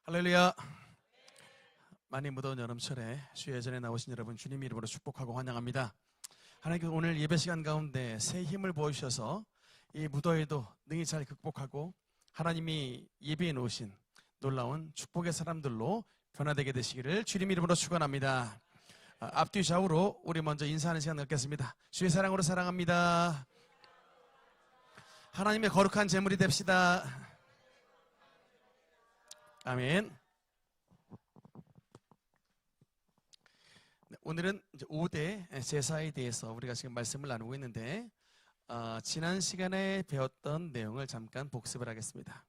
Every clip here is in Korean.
할렐루야. 많이 무더운 여름철에 주의 예전에 나오신 여러분 주님 이름으로 축복하고 환영합니다. 하나님께서 오늘 예배 시간 가운데 새 힘을 부어주셔서 이 무더위도 능히 잘 극복하고 하나님이 예비해 놓으신 놀라운 축복의 사람들로 변화되게 되시기를 주님 이름으로 축원합니다. 앞뒤 좌우로 우리 먼저 인사하는 시간 갖겠습니다. 주의 사랑으로 사랑합니다. 하나님의 거룩한 제물이 됩시다. 아멘. 오늘은 이제 5대 제사에 대해서 우리가 지금 말씀을 나누고 있는데 지난 시간에 배웠던 내용을 잠깐 복습을 하겠습니다.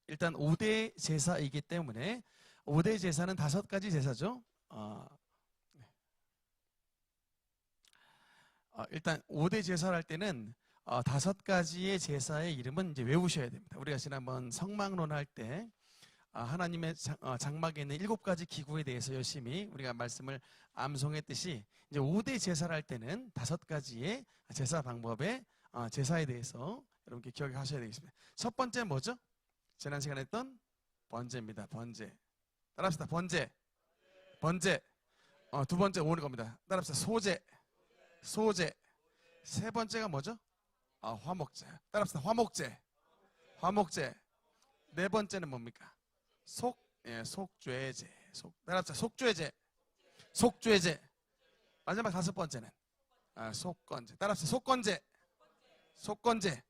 일단 5대 제사이기 때문에 5대 제사는 5가지 제사죠. 일단 5대 제사를 할 때는 5가지의 제사의 이름은 이제 외우셔야 됩니다. 우리가 지난번 성막론 할 때 하나님의 장막에 있는 7가지 기구에 대해서 열심히 우리가 말씀을 암송했듯이 이제 5대 제사를 할 때는 5가지의 제사 방법의 제사에 대해서 여러분께 기억하셔야 되겠습니다. 첫 번째 뭐죠? 지난 시간에 했던 번제입니다. 번제. 따라합시다. 번제. 번제. 두 번째 오는 겁니다. 따라합시다. 소제. 소제. 세 번째가 뭐죠? 화목제. 따라합시다. 화목제. 화목제. 네 번째는 뭡니까? 속죄제. 따라합시다. 속죄제. 속죄제. 마지막 5번째는 속건제. 따라합시다. 속건제. 속건제.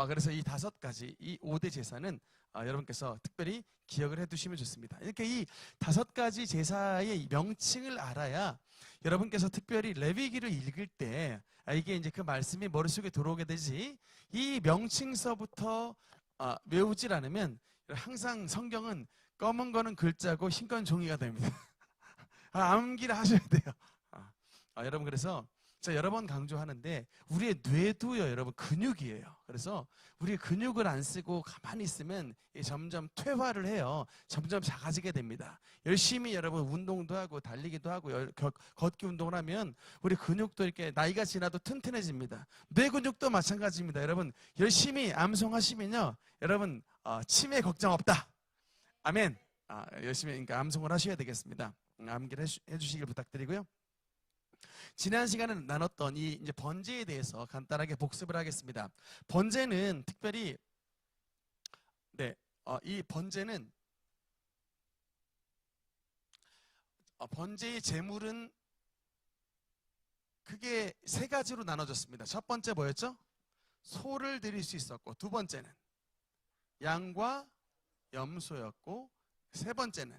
그래서 이 5가지, 이 5대 제사는 여러분께서 특별히 기억을 해두시면 좋습니다. 이렇게 이 5가지 제사의 명칭을 알아야 여러분께서 특별히 레위기를 읽을 때 이게 이제 그 말씀이 머릿속에 들어오게 되지, 이 명칭서부터 외우질 않으면 항상 성경은 검은 거는 글자고 흰 건 종이가 됩니다. 암기를 하셔야 돼요. 여러분, 그래서 제가 여러 번 강조하는데 우리의 뇌도요, 여러분, 근육이에요. 그래서 우리 근육을 안 쓰고 가만히 있으면 점점 퇴화를 해요. 점점 작아지게 됩니다. 열심히 여러분 운동도 하고 달리기도 하고 걷기 운동을 하면 우리 근육도 이렇게 나이가 지나도 튼튼해집니다. 뇌 근육도 마찬가지입니다. 여러분 열심히 암송하시면요, 여러분 치매 걱정 없다. 아멘. 열심히 그러니까 암송을 하셔야 되겠습니다. 암기를 해주시길 부탁드리고요. 지난 시간에 나눴던 이 이제 번제에 대해서 간단하게 복습을 하겠습니다. 번제는 특별히 이 번제는 번제의 제물은 크게 3가지로 나눠졌습니다. 첫 번째 뭐였죠? 소를 드릴 수 있었고, 두 번째는 양과 염소였고, 세 번째는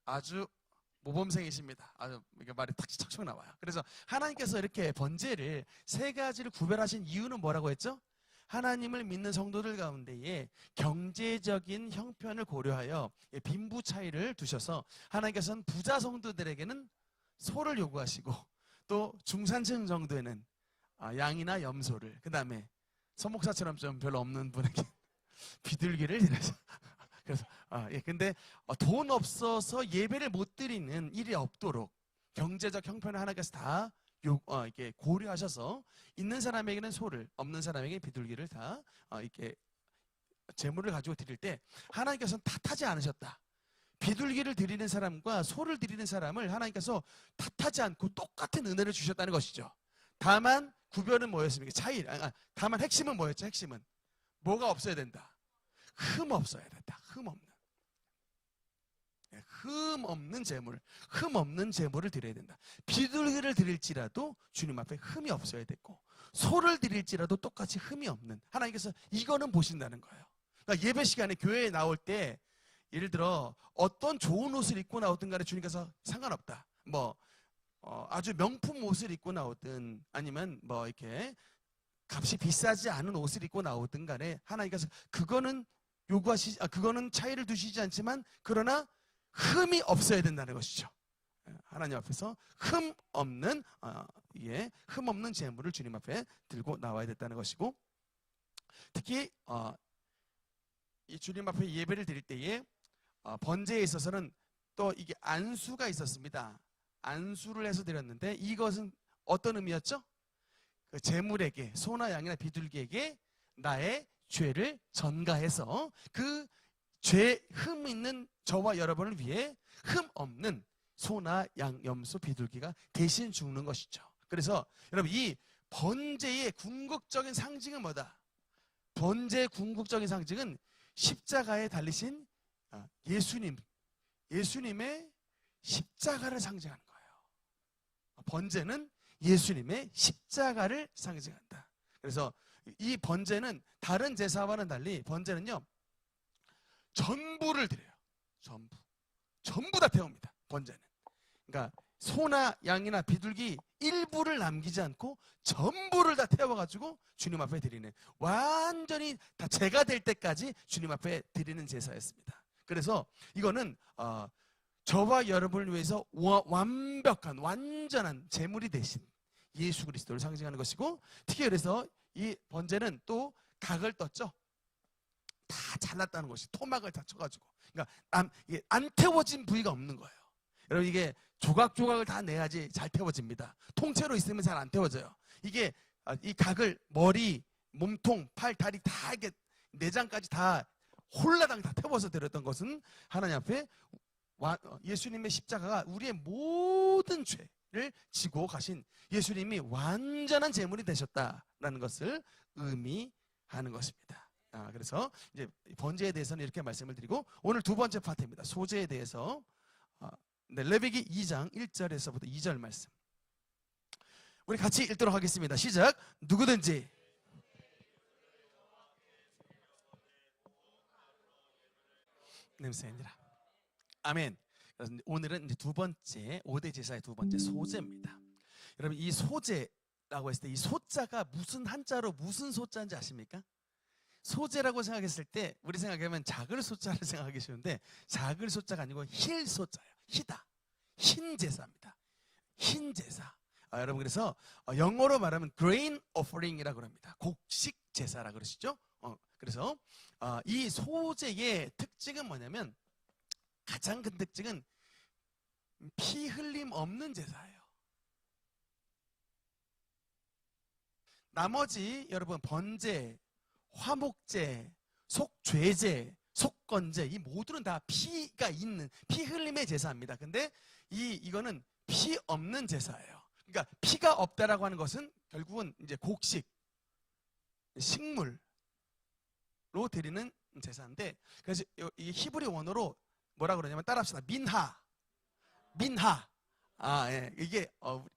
아주 모범생이십니다. 이게 말이 탁탁 나와요. 그래서 하나님께서 이렇게 번제를 3가지를 구별하신 이유는 뭐라고 했죠? 하나님을 믿는 성도들 가운데에 경제적인 형편을 고려하여 빈부 차이를 두셔서 하나님께서는 부자 성도들에게는 소를 요구하시고, 또 중산층 정도에는 양이나 염소를, 그 다음에 서목사처럼 좀 별로 없는 분에게 비둘기를 이래서 그래서 근데 돈 없어서 예배를 못 드리는 일이 없도록 경제적 형편을 하나님께서 다 이렇게 고려하셔서 있는 사람에게는 소를, 없는 사람에게 비둘기를 다 이렇게 제물을 가지고 드릴 때 하나님께서는 탓하지 않으셨다. 비둘기를 드리는 사람과 소를 드리는 사람을 하나님께서 탓하지 않고 똑같은 은혜를 주셨다는 것이죠. 다만 구별은 뭐였습니까? 차이. 다만 핵심은 뭐였죠? 핵심은 뭐가 없어야 된다. 흠 없어야 된다. 흠 없는 제물, 흠 없는 제물을 드려야 된다. 비둘기를 드릴지라도 주님 앞에 흠이 없어야 됐고, 소를 드릴지라도 똑같이 흠이 없는, 하나님께서 이거는 보신다는 거예요. 그러니까 예배 시간에 교회에 나올 때 예를 들어 어떤 좋은 옷을 입고 나오든 간에 주님께서 상관없다. 아주 명품 옷을 입고 나오든 아니면 이렇게 값이 비싸지 않은 옷을 입고 나오든 간에 하나님께서 그거는 그거는 차이를 두시지 않지만, 그러나 흠이 없어야 된다는 것이죠. 하나님 앞에서 흠 없는 제물을 주님 앞에 들고 나와야 됐다는 것이고, 특히 이 주님 앞에 예배를 드릴 때에 번제에 있어서는 또 이게 안수가 있었습니다. 안수를 해서 드렸는데 이것은 어떤 의미였죠? 그 제물에게, 소나 양이나 비둘기에게 나의 죄를 전가해서 그 죄 흠 있는 저와 여러분을 위해 흠 없는 소나 양, 염소, 비둘기가 대신 죽는 것이죠. 그래서 여러분, 이 번제의 궁극적인 상징은 뭐다? 번제의 궁극적인 상징은 십자가에 달리신 예수님의 십자가를 상징하는 거예요. 번제는 예수님의 십자가를 상징한다. 그래서 이 번제는 다른 제사와는 달리 번제는요, 전부를 드려요. 전부 다 태웁니다. 번제는. 그러니까 소나 양이나 비둘기 일부를 남기지 않고 전부를 다 태워가지고 주님 앞에 드리는, 완전히 다 제가 될 때까지 주님 앞에 드리는 제사였습니다. 그래서 이거는 저와 여러분을 위해서 완벽한, 완전한 제물이 되신 예수 그리스도를 상징하는 것이고, 특히 그래서 이 번제는 또 각을 떴죠. 다 잘랐다는 것이, 토막을 다 쳐가지고. 그러니까 이게 안 태워진 부위가 없는 거예요. 여러분, 이게 조각조각을 다 내야지 잘 태워집니다. 통째로 있으면 잘 안 태워져요. 이게 이 각을 머리, 몸통, 팔, 다리 다 이렇게 내장까지 다 홀라당 다 태워서 드렸던 것은 하나님 앞에 예수님의 십자가가 우리의 모든 죄를 지고 가신 예수님이 완전한 제물이 되셨다라는 것을 의미하는 것입니다. 그래서 이제 번제에 대해서는 이렇게 말씀을 드리고, 오늘 두 번째 파트입니다. 소제에 대해서 레위기 2장 1절에서부터 2절 말씀 우리 같이 읽도록 하겠습니다. 시작. 누구든지 냄새니라. 아멘. 오늘은 이제 두 번째 5대 제사의 두 번째 소제입니다. 여러분, 이 소제라고 했을 때 이 소자가 무슨 한자로 무슨 소자인지 아십니까? 소제라고 생각했을 때 우리 생각하면 작을 소자를 생각하기 쉬운데, 작을 소자가 아니고 힐 소자예요. 희다. 흰 제사입니다. 흰 제사. 여러분, 그래서 영어로 말하면 grain offering이라고 합니다. 곡식 제사라고 그러시죠? 그래서 이 소제의 특징은 뭐냐면, 가장 큰 특징은 피 흘림 없는 제사예요. 나머지 여러분, 번제, 화목제, 속죄제, 속건제, 이 모두는 다 피가 있는, 피 흘림의 제사입니다. 근데 이거는 피 없는 제사예요. 그러니까 피가 없다라고 하는 것은 결국은 이제 곡식, 식물로 드리는 제사인데, 그래서 이 히브리 원어로 뭐라 그러냐면, 따라합시다. 민하. 예. 이게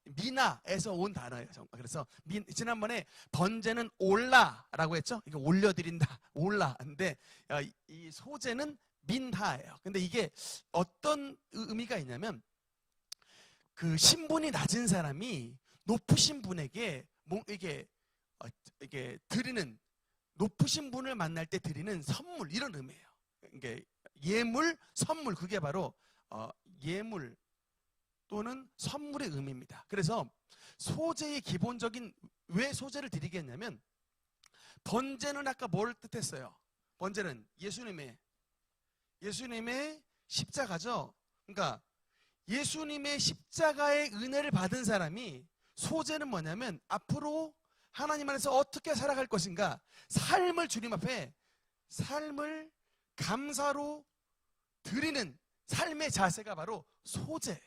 미나에서 온 단어예요. 그래서 지난번에 번제는 올라라고 했죠. 이거 올려드린다, 올라인데 이 소제는 민하예요. 근데 이게 어떤 의미가 있냐면, 그 신분이 낮은 사람이 높으신 분에게 이게 드리는, 높으신 분을 만날 때 드리는 선물, 이런 의미예요. 이게 예물, 선물, 그게 바로 예물 또는 선물의 의미입니다. 그래서 소제의 기본적인, 왜 소제를 드리겠냐면, 번제는 아까 뭘 뜻했어요? 번제는 예수님의 십자가죠. 그러니까 예수님의 십자가의 은혜를 받은 사람이, 소제는 뭐냐면 앞으로 하나님 안에서 어떻게 살아갈 것인가, 삶을 주님 앞에, 삶을 감사로 드리는 삶의 자세가 바로 소제예요.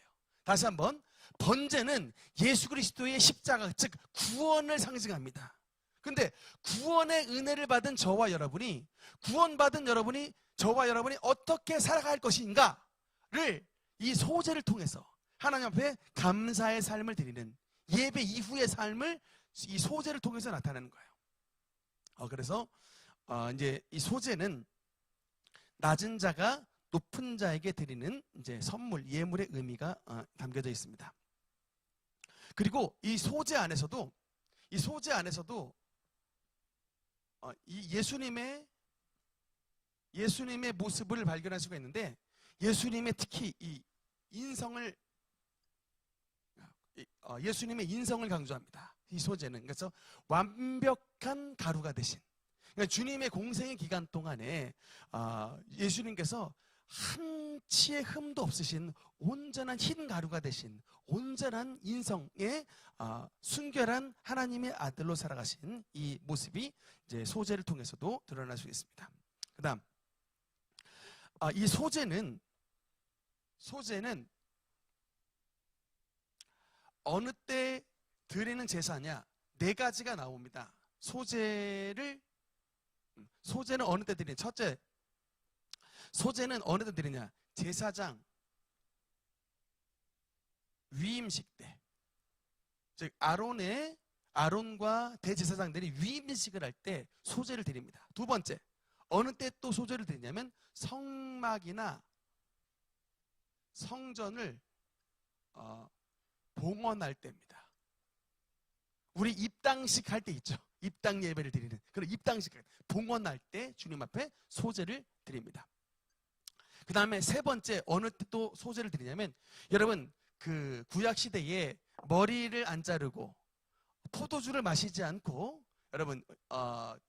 다시 한번, 번제는 예수 그리스도의 십자가, 즉 구원을 상징합니다. 근데 구원의 은혜를 받은 저와 여러분이, 구원받은 여러분이, 저와 여러분이 어떻게 살아갈 것인가를 이 소제를 통해서 하나님 앞에 감사의 삶을 드리는, 예배 이후의 삶을 이 소제를 통해서 나타내는 거예요. 그래서 이제 이 소제는 낮은 자가 높은 자에게 드리는 이제 선물, 예물의 의미가 담겨져 있습니다. 그리고 이 소제 안에서도 이 예수님의 모습을 발견할 수가 있는데, 예수님의 특히 이 인성을, 예수님의 인성을 강조합니다. 이 소제는. 그래서 완벽한 가루가 되신, 그러니까 주님의 공생의 기간 동안에 예수님께서 한치의 흠도 없으신 온전한 흰 가루가 되신 온전한 인성의 순결한 하나님의 아들로 살아가신 이 모습이 이제 소제를 통해서도 드러날 수 있습니다. 그다음 이 소재는 어느 때 드리는 제사냐, 네 가지가 나옵니다. 소재는 어느 때 드리냐. 첫째, 소재는 어느 때 드리냐. 제사장 위임식 때, 즉 아론과 대제사장들이 위임식을 할 때 소재를 드립니다. 두 번째, 어느 때 또 소재를 드리냐면 성막이나 성전을 봉헌할 때입니다. 우리 입당식 할 때 있죠. 입당 예배를 드리는 그런 입당식 봉헌할 때 주님 앞에 소재를 드립니다. 그 다음에 세 번째, 어느 때 또 소재를 드리냐면, 여러분 그 구약 시대에 머리를 안 자르고 포도주를 마시지 않고 여러분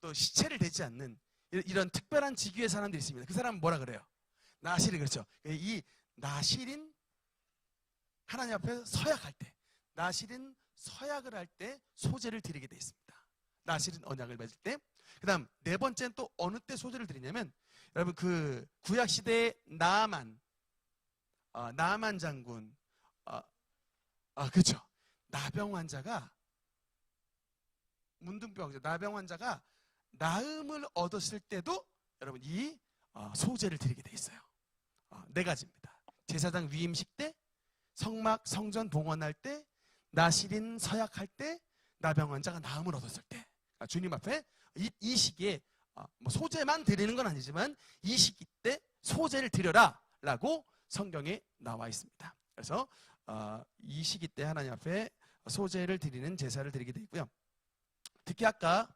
또 시체를 대지 않는 이런 특별한 직위의 사람들이 있습니다. 그 사람은 뭐라 그래요? 나실이. 그렇죠. 이 나실인 하나님 앞에 서약할 때, 나실인 서약을 할 때 소재를 드리게 되어 있습니다. 나실인 언약을 맺을 때. 그 다음 네 번째는 또 어느 때 소재를 드리냐면, 여러분 그 구약 시대의 나아만 장군, 그렇죠. 나병 환자가, 문둥병 나병 환자가 나음을 얻었을 때도 여러분 이 소재를 드리게 돼 있어요. 네 가지입니다. 제사장 위임식 때, 성막 성전 봉헌할 때, 나실인 서약할 때, 나병 환자가 나음을 얻었을 때, 주님 앞에 이 시기에 소재만 드리는 건 아니지만 이 시기 때 소재를 드려라 라고 성경에 나와 있습니다. 그래서 이 시기 때 하나님 앞에 소재를 드리는 제사를 드리게 되어 있고요. 특히 아까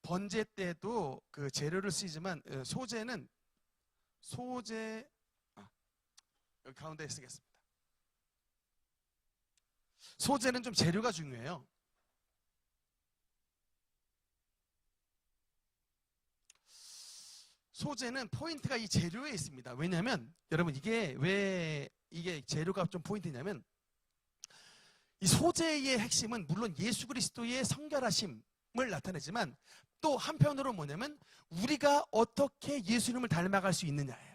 번제 때도 그 재료를 쓰지만 소재 여기 가운데에 쓰겠습니다. 소재는 좀 재료가 중요해요. 소재는 포인트가 이 재료에 있습니다. 왜냐하면 여러분 왜 이게 재료가 좀 포인트냐면, 이 소재의 핵심은 물론 예수 그리스도의 성결하심을 나타내지만 또 한편으로 뭐냐면 우리가 어떻게 예수님을 닮아갈 수 있느냐예요.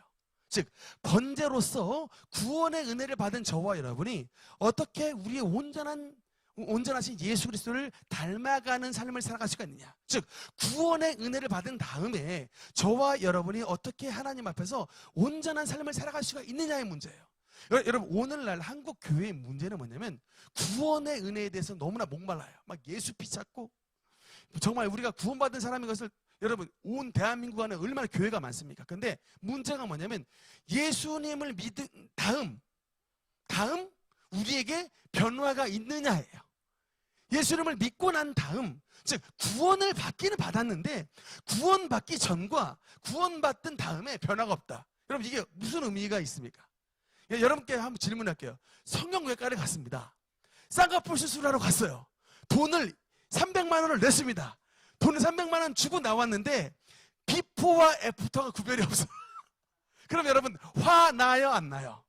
즉 번제로서 구원의 은혜를 받은 저와 여러분이 어떻게 우리의 온전하신 예수 그리스도를 닮아가는 삶을 살아갈 수가 있느냐. 즉 구원의 은혜를 받은 다음에 저와 여러분이 어떻게 하나님 앞에서 온전한 삶을 살아갈 수가 있느냐의 문제예요. 여러분 오늘날 한국 교회의 문제는 뭐냐면 구원의 은혜에 대해서 너무나 목말라요. 막 예수 피 찾고, 정말 우리가 구원받은 사람인 것을, 여러분 온 대한민국 안에 얼마나 교회가 많습니까? 근데 문제가 뭐냐면 예수님을 믿은 다음 우리에게 변화가 있느냐예요. 예수님을 믿고 난 다음, 즉 구원을 받기는 받았는데 구원받기 전과 구원받은 다음에 변화가 없다. 여러분 이게 무슨 의미가 있습니까? 여러분께 한번 질문할게요. 성형외과를 갔습니다. 쌍꺼풀 수술하러 갔어요. 돈을 300만 원을 냈습니다. 돈을 300만 원 주고 나왔는데 비포와 애프터가 구별이 없어. 그럼 여러분 화 나요 안 나요?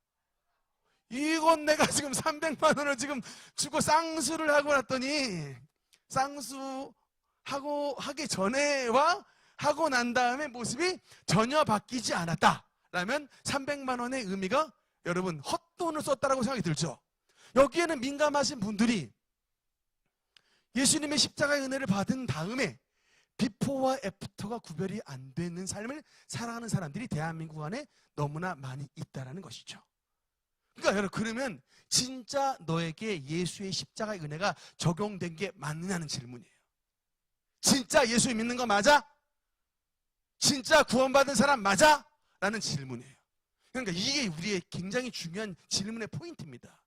이건 내가 지금 300만 원을 지금 주고 쌍수를 하고 났더니, 쌍수하고 하기 전에와 하고 난 다음에 모습이 전혀 바뀌지 않았다 라면 300만 원의 의미가 여러분 헛돈을 썼다라고 생각이 들죠. 여기에는 민감하신 분들이 예수님의 십자가의 은혜를 받은 다음에 비포와 애프터가 구별이 안 되는 삶을 살아가는 사람들이 대한민국 안에 너무나 많이 있다는 것이죠. 그러니까 여러분, 그러면 진짜 너에게 예수의 십자가의 은혜가 적용된 게 맞느냐는 질문이에요. 진짜 예수 믿는 거 맞아? 진짜 구원받은 사람 맞아? 라는 질문이에요. 그러니까 이게 우리의 굉장히 중요한 질문의 포인트입니다.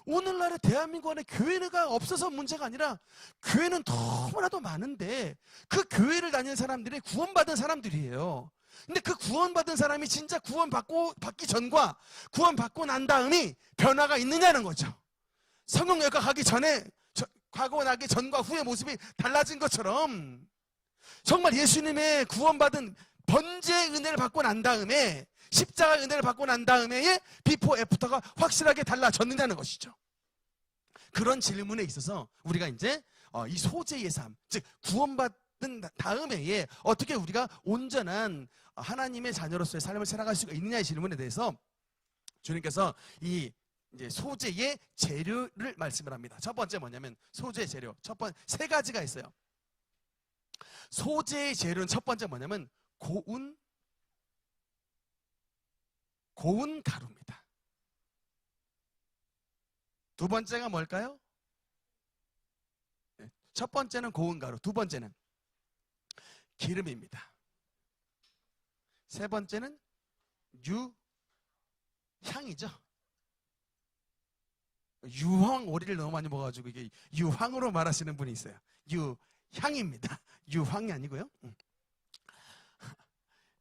오늘날의 대한민국 안에 교회가 없어서 문제가 아니라 교회는 너무나도 많은데 그 교회를 다니는 사람들이 구원받은 사람들이에요. 근데 그 구원받은 사람이 진짜 받기 전과 구원받고 난 다음이 변화가 있느냐는 거죠. 성형외과 가고 나기 전과 후의 모습이 달라진 것처럼 정말 예수님의 구원받은 번제의 은혜를 받고 난 다음에, 십자가의 은혜를 받고 난 다음에 비포 애프터가 확실하게 달라졌느냐는 것이죠. 그런 질문에 있어서 우리가 이제 이 소재의 삶, 즉 구원받은 다음에 어떻게 우리가 온전한 하나님의 자녀로서의 삶을 살아갈 수가 있느냐의 질문에 대해서 주님께서 이 이제 소재의 재료를 말씀을 합니다. 첫 번째 뭐냐면 소재의 재료. 첫 번째 세 가지가 있어요. 소재의 재료는 첫 번째 뭐냐면 고운 가루입니다. 두 번째가 뭘까요? 첫 번째는 고운 가루, 두 번째는 기름입니다. 세 번째는 유향이죠. 유황 오리를 너무 많이 먹어가지고 이게 유황으로 말하시는 분이 있어요. 유향입니다. 유황이 아니고요.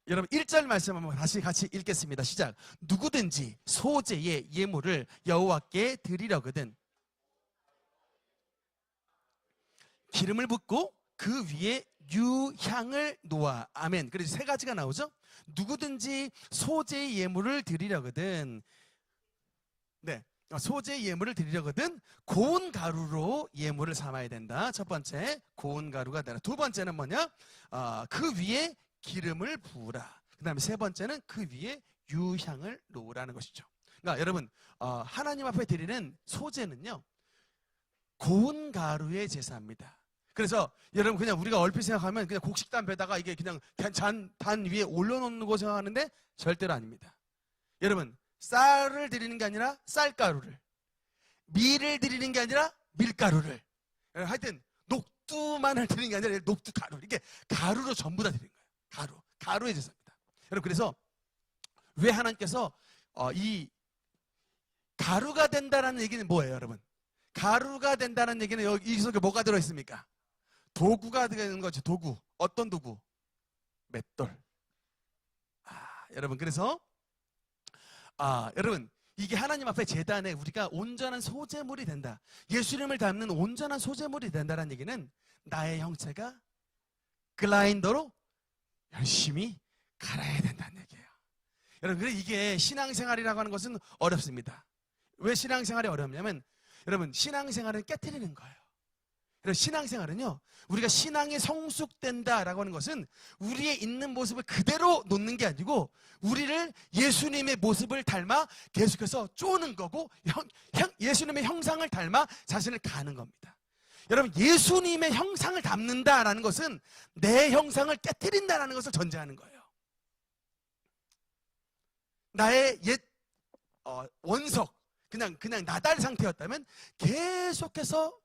여러분 1절 말씀 한번 다시 같이 읽겠습니다. 시작. 누구든지 소재의 예물을 여호와께 드리려거든 기름을 붓고 그 위에 유향을 놓아. 아멘. 그래서 세 가지가 나오죠. 누구든지 소재의 예물을 드리려거든, 네, 소재의 예물을 드리려거든 고운 가루로 예물을 삼아야 된다. 첫 번째 고운 가루가 되라. 두 번째는 뭐냐? 그 위에 기름을 부으라. 그 다음에 세 번째는 그 위에 유향을 놓으라는 것이죠. 그러니까 여러분 하나님 앞에 드리는 소재는요 고운 가루의 제사입니다. 그래서 여러분 그냥 우리가 얼핏 생각하면 그냥 곡식단 배다가 이게 그냥 단 위에 올려놓는 거 생각하는데 절대로 아닙니다. 여러분 쌀을 드리는 게 아니라 쌀가루를, 밀을 드리는 게 아니라 밀가루를, 하여튼 녹두만을 드리는 게 아니라 녹두가루, 이게 가루로 전부 다 드리는 거예요. 가루의 제사입니다. 여러분 그래서 왜 하나님께서 이 가루가 된다는 얘기는 뭐예요, 여러분? 가루가 된다는 얘기는 여기 속에 뭐가 들어있습니까? 도구가 되는 거죠. 도구. 어떤 도구? 맷돌. 여러분 그래서 여러분 이게 하나님 앞에 제단에 우리가 온전한 소재물이 된다, 예수님을 닮는 온전한 소재물이 된다는 얘기는 나의 형체가 글라인더로 열심히 갈아야 된다는 얘기예요. 여러분 그래서 이게 신앙생활이라고 하는 것은 어렵습니다. 왜 신앙생활이 어렵냐면 여러분 신앙생활은 깨트리는 거예요. 여러분 신앙생활은요 우리가 신앙이 성숙된다라고 하는 것은 우리의 있는 모습을 그대로 놓는 게 아니고 우리를 예수님의 모습을 닮아 계속해서 쪼는 거고 예수님의 형상을 닮아 자신을 가는 겁니다. 여러분 예수님의 형상을 담는다라는 것은 내 형상을 깨트린다라는 것을 전제하는 거예요. 나의 옛 원석 그냥 나달 상태였다면 계속해서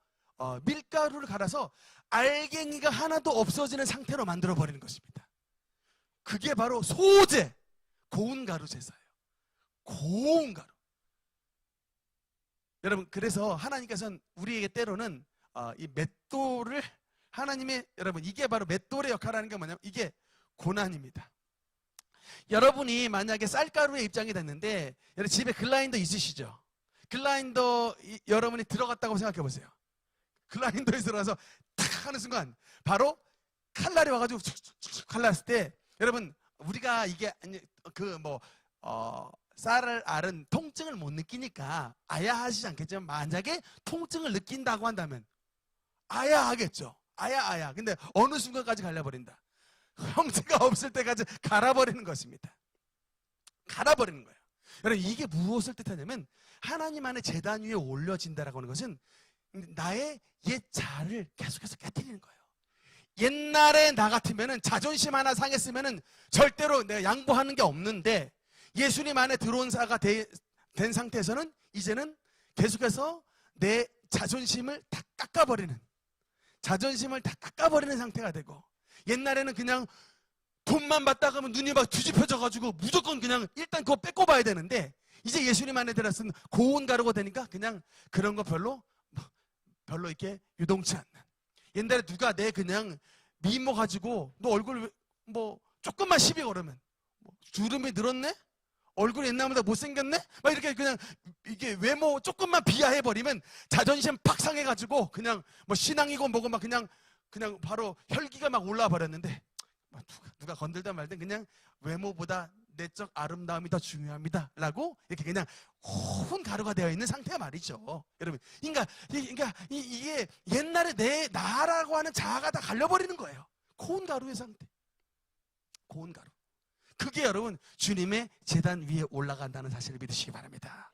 밀가루를 갈아서 알갱이가 하나도 없어지는 상태로 만들어버리는 것입니다. 그게 바로 소재, 고운 가루 제사예요. 고운 가루. 여러분 그래서 하나님께서는 우리에게 때로는 이 맷돌을 하나님의, 여러분 이게 바로 맷돌의 역할을 하는 게 뭐냐면 이게 고난입니다. 여러분이 만약에 쌀가루에 입장이 됐는데 여러분 집에 글라인더 있으시죠? 글라인더 여러분이 들어갔다고 생각해 보세요. 글라인더에 들어가서 탁 하는 순간 바로 칼날이 와가지고 툭툭툭 칼났을 때 여러분 우리가 이게 쌀을 앓은 통증을 못 느끼니까 아야하지 않겠지만 만약에 통증을 느낀다고 한다면 아야하겠죠. 아야. 근데 어느 순간까지 갈라버린다. 형체가 없을 때까지 갈아버리는 것입니다. 갈아버리는 거예요. 여러분 이게 무엇을 뜻하냐면 하나님 안에 제단 위에 올려진다라고 하는 것은 나의 옛 자아를 계속해서 깨트리는 거예요. 옛날에 나 같으면은 자존심 하나 상했으면은 절대로 내가 양보하는 게 없는데 예수님 안에 들어온 자가 된 상태에서는 이제는 계속해서 내 자존심을 다 깎아버리는 상태가 되고, 옛날에는 그냥 돈만 받다 가면 눈이 막 뒤집혀져가지고 무조건 그냥 일단 그거 뺏고 봐야 되는데 이제 예수님 안에 들어서는 고운 가루가 되니까 그냥 그런 거 별로 이렇게 유동치 않는. 옛날에 누가 내 그냥 미모 가지고 너 얼굴 뭐 조금만 시비 걸으면 주름이 늘었네? 얼굴이 옛날보다 못생겼네? 막 이렇게 그냥 이게 외모 조금만 비하해버리면 자존심 팍 상해가지고 그냥 뭐 신앙이고 뭐고 막 그냥 바로 혈기가 막 올라와 버렸는데 누가 건들다 말든 그냥 외모보다 내적 아름다움이 더 중요합니다 라고 이렇게 그냥 고운 가루가 되어 있는 상태가 말이죠. 여러분 그러니까 이게 옛날에 나라고 하는 자아가 다 갈려버리는 거예요. 고운 가루의 상태. 고운 가루. 그게 여러분 주님의 제단 위에 올라간다는 사실을 믿으시기 바랍니다.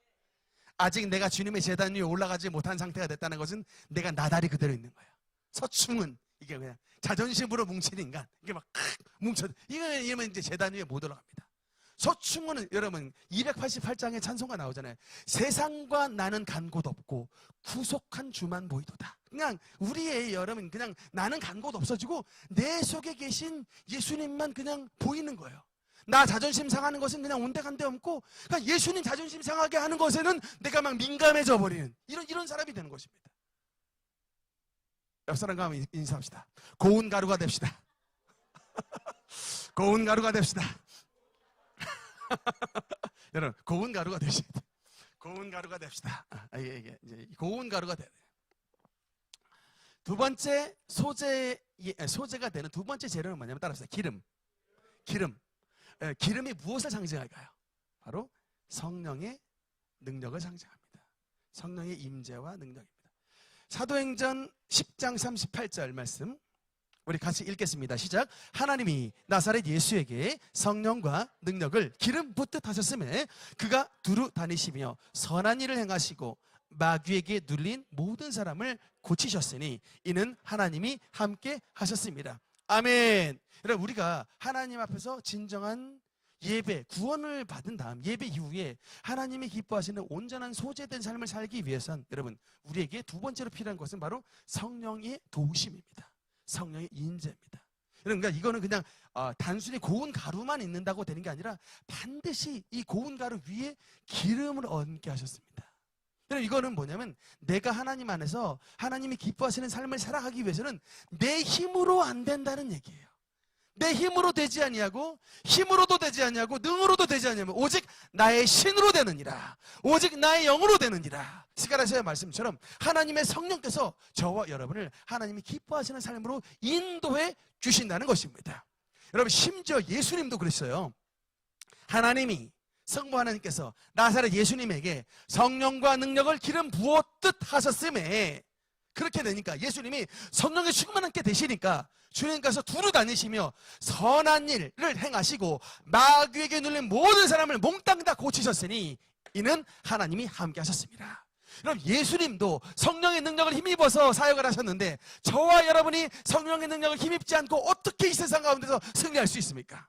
아직 내가 주님의 제단 위에 올라가지 못한 상태가 됐다는 것은 내가 나다리 그대로 있는 거예요. 서충은 이게 그냥 자존심으로 뭉친 인간, 이게 막 뭉쳐, 이러면 이제 제단 위에 못 올라갑니다. 서충은 여러분 288장의 찬송가 나오잖아요. 세상과 나는 간 곳 없고 구속한 주만 보이도다. 그냥 우리의 여러분 그냥 나는 간 곳 없어지고 내 속에 계신 예수님만 그냥 보이는 거예요. 나 자존심 상하는 것은 그냥 온데간데 없고, 그러니까 예수님 자존심 상하게 하는 것에는 내가 막 민감해져 버리는 이런 사람이 되는 것입니다. 옆 사람과 한번 인사합시다. 고운 가루가 됩시다. 고운 가루가 됩시다. 여러분 고운 가루가 되십시다. 고운 가루가 됩시다. 이게 이제 고운 가루가 돼요. 두 번째 소재가 되는 두 번째 재료는 뭐냐면 따라합시다. 기름. 기름이 무엇을 상징할까요? 바로 성령의 능력을 상징합니다. 성령의 임재와 능력입니다. 사도행전 10장 38절 말씀 우리 같이 읽겠습니다. 시작. 하나님이 나사렛 예수에게 성령과 능력을 기름 붓듯 하셨음에 그가 두루 다니시며 선한 일을 행하시고 마귀에게 눌린 모든 사람을 고치셨으니 이는 하나님이 함께 하셨습니다. 아멘. 여러분 우리가 하나님 앞에서 진정한 예배, 구원을 받은 다음 예배 이후에 하나님이 기뻐하시는 온전한 소재된 삶을 살기 위해선 여러분 우리에게 두 번째로 필요한 것은 바로 성령의 도우심입니다. 성령의 인재입니다. 여러분 그러니까 이거는 그냥 단순히 고운 가루만 있는다고 되는 게 아니라 반드시 이 고운 가루 위에 기름을 얹게 하셨습니다. 여러분 이거는 뭐냐면 내가 하나님 안에서 하나님이 기뻐하시는 삶을 살아가기 위해서는 내 힘으로 안 된다는 얘기예요. 내 힘으로 되지 아니하고 힘으로도 되지 아니하고 능으로도 되지 아니하면 오직 나의 신으로 되느니라. 오직 나의 영으로 되느니라. 스가랴서의 말씀처럼 하나님의 성령께서 저와 여러분을 하나님이 기뻐하시는 삶으로 인도해 주신다는 것입니다. 여러분 심지어 예수님도 그랬어요. 하나님이 성부 하나님께서 나사렛 예수님에게 성령과 능력을 기름 부었듯 하셨음에 그렇게 되니까 예수님이 성령의 충만하게 되시니까 주님께서 두루 다니시며 선한 일을 행하시고 마귀에게 눌린 모든 사람을 몽땅 다 고치셨으니 이는 하나님이 함께 하셨습니다. 여러분 예수님도 성령의 능력을 힘입어서 사역을 하셨는데 저와 여러분이 성령의 능력을 힘입지 않고 어떻게 이 세상 가운데서 승리할 수 있습니까?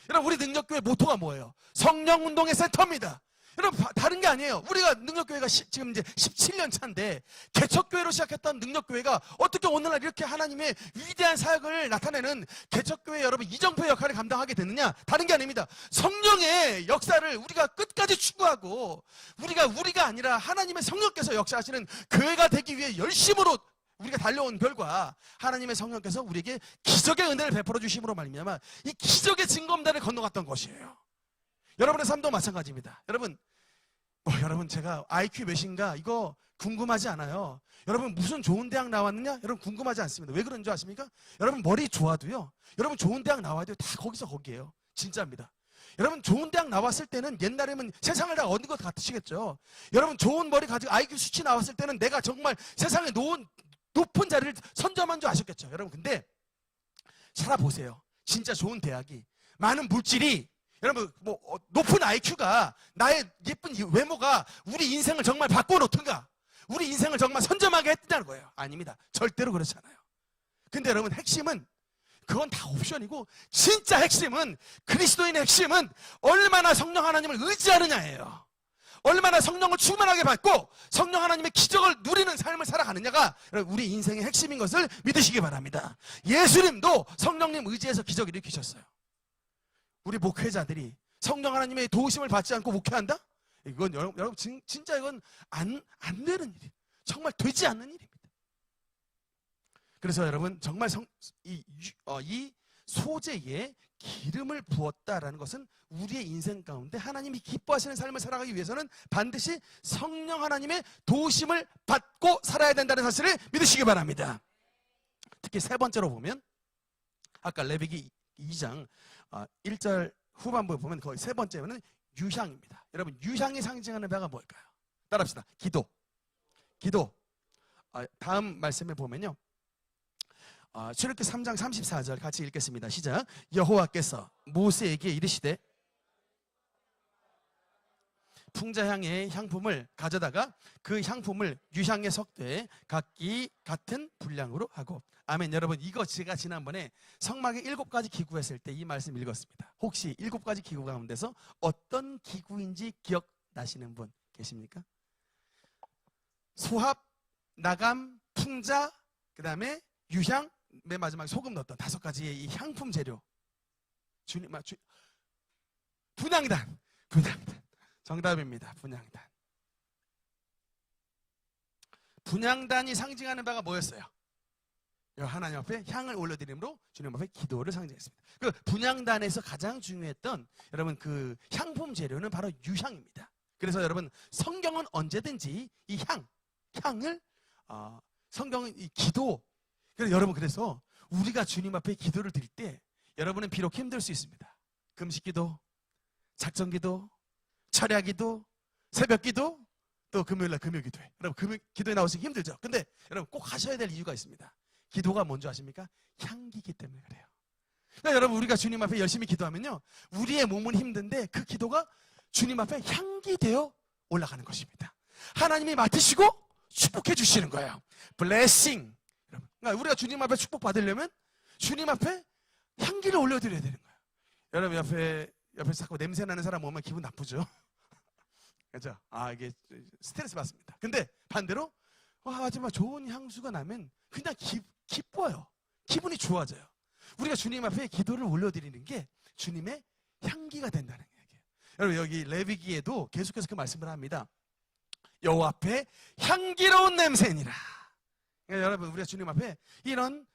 여러분 우리 능력교회 모토가 뭐예요? 성령운동의 센터입니다. 여러분 다른 게 아니에요. 우리가 능력교회가 지금 이제 17년 차인데 개척교회로 시작했던 능력교회가 어떻게 오늘날 이렇게 하나님의 위대한 사역을 나타내는 개척교회 여러분 이정표 역할을 감당하게 됐느냐? 다른 게 아닙니다. 성령의 역사를 우리가 끝까지 추구하고 우리가 아니라 하나님의 성령께서 역사하시는 교회가 되기 위해 열심으로 우리가 달려온 결과 하나님의 성령께서 우리에게 기적의 은혜를 베풀어 주심으로 말미암아 이 기적의 징검다리를 건너갔던 것이에요. 여러분의 삶도 마찬가지입니다. 여러분 제가 IQ 몇인가 이거 궁금하지 않아요. 여러분 무슨 좋은 대학 나왔느냐? 여러분 궁금하지 않습니다. 왜 그런 줄 아십니까? 여러분 머리 좋아도요. 여러분 좋은 대학 나와도요. 다 거기에요. 진짜입니다. 여러분 좋은 대학 나왔을 때는 옛날에는 세상을 다 얻는 것 같으시겠죠. 여러분 좋은 머리 가지고 IQ 수치 나왔을 때는 내가 정말 세상에 높은 자리를 선점한 줄 아셨겠죠. 여러분 근데 살아보세요. 진짜 좋은 대학이 많은 물질이 여러분 높은 IQ가 나의 예쁜 외모가 우리 인생을 정말 바꿔놓든가 우리 인생을 정말 선점하게 했다는 거예요. 아닙니다. 절대로 그렇지 않아요. 근데 여러분 핵심은 그건 다 옵션이고 진짜 핵심은 그리스도인의 핵심은 얼마나 성령 하나님을 의지하느냐예요. 얼마나 성령을 충만하게 받고 성령 하나님의 기적을 누리는 삶을 살아가느냐가 우리 인생의 핵심인 것을 믿으시기 바랍니다. 예수님도 성령님 의지해서 기적을 일으키셨어요. 우리 목회자들이 성령 하나님의 도우심을 받지 않고 목회한다? 이건 여러분 진짜 이건 안 되는 일이에요. 정말 되지 않는 일입니다. 그래서 여러분 정말 이 소재에 기름을 부었다라는 것은 우리의 인생 가운데 하나님이 기뻐하시는 삶을 살아가기 위해서는 반드시 성령 하나님의 도우심을 받고 살아야 된다는 사실을 믿으시기 바랍니다. 특히 세 번째로 보면 아까 레위기 2장 1절 후반부에 보면 거의 세 번째는 유향입니다. 여러분 유향이 상징하는 바가 뭘까요? 따라합시다. 기도. 다음 말씀에 보면요. 출애굽기 3장 34절 같이 읽겠습니다. 시작. 여호와께서 모세에게 이르시되 풍자향의 향품을 가져다가 그 향품을 유향에 섞되 각기 같은 분량으로 하고. 아멘. 여러분, 이거 제가 지난번에 성막의 7가지 기구 했을 때 이 말씀 읽었습니다. 혹시 7가지 기구 가운데서 어떤 기구인지 기억나시는 분 계십니까? 소합, 나감, 풍자, 그 다음에 유향, 맨 마지막에 소금 넣었던 5가지의 이 향품 재료. 분향단. 정답입니다. 분향단. 분향단이 상징하는 바가 뭐였어요? 하나님 앞에 향을 올려드림으로 주님 앞에 기도를 상징했습니다. 그 분향단에서 가장 중요했던 여러분 그 향품 재료는 바로 유향입니다. 그래서 여러분 성경은 언제든지 이 향을 성경은 이 기도. 그래서 여러분 그래서 우리가 주님 앞에 기도를 드릴 때 여러분은 비록 힘들 수 있습니다. 금식기도, 작정기도, 철야기도, 새벽기도, 또 금요일날 금요기도회. 여러분 기도에 나오시기 힘들죠. 근데 여러분 꼭 하셔야 될 이유가 있습니다. 기도가 뭔지 아십니까? 향기이기 때문에 그래요. 그러니까 여러분 우리가 주님 앞에 열심히 기도하면요, 우리의 몸은 힘든데 그 기도가 주님 앞에 향기 되어 올라가는 것입니다. 하나님이 맡으시고 축복해 주시는 거예요. 블레싱. 그러니까 우리가 주님 앞에 축복 받으려면 주님 앞에 향기를 올려드려야 되는 거예요. 여러분 옆에 자꾸 냄새 나는 사람 오면 기분 나쁘죠? 그렇죠? 이게 스트레스 받습니다. 근데 반대로 하지만 좋은 향수가 나면 그냥 기뻐요. 기분이 좋아져요. 우리가 주님 앞에 기도를 올려드리는 게 주님의 향기가 된다는 얘기예요. 여러분 여기 레위기에도 계속해서 그 말씀을 합니다. 여호와 앞에 향기로운 냄새니라. 그러니까 여러분 우리가 주님 앞에 이런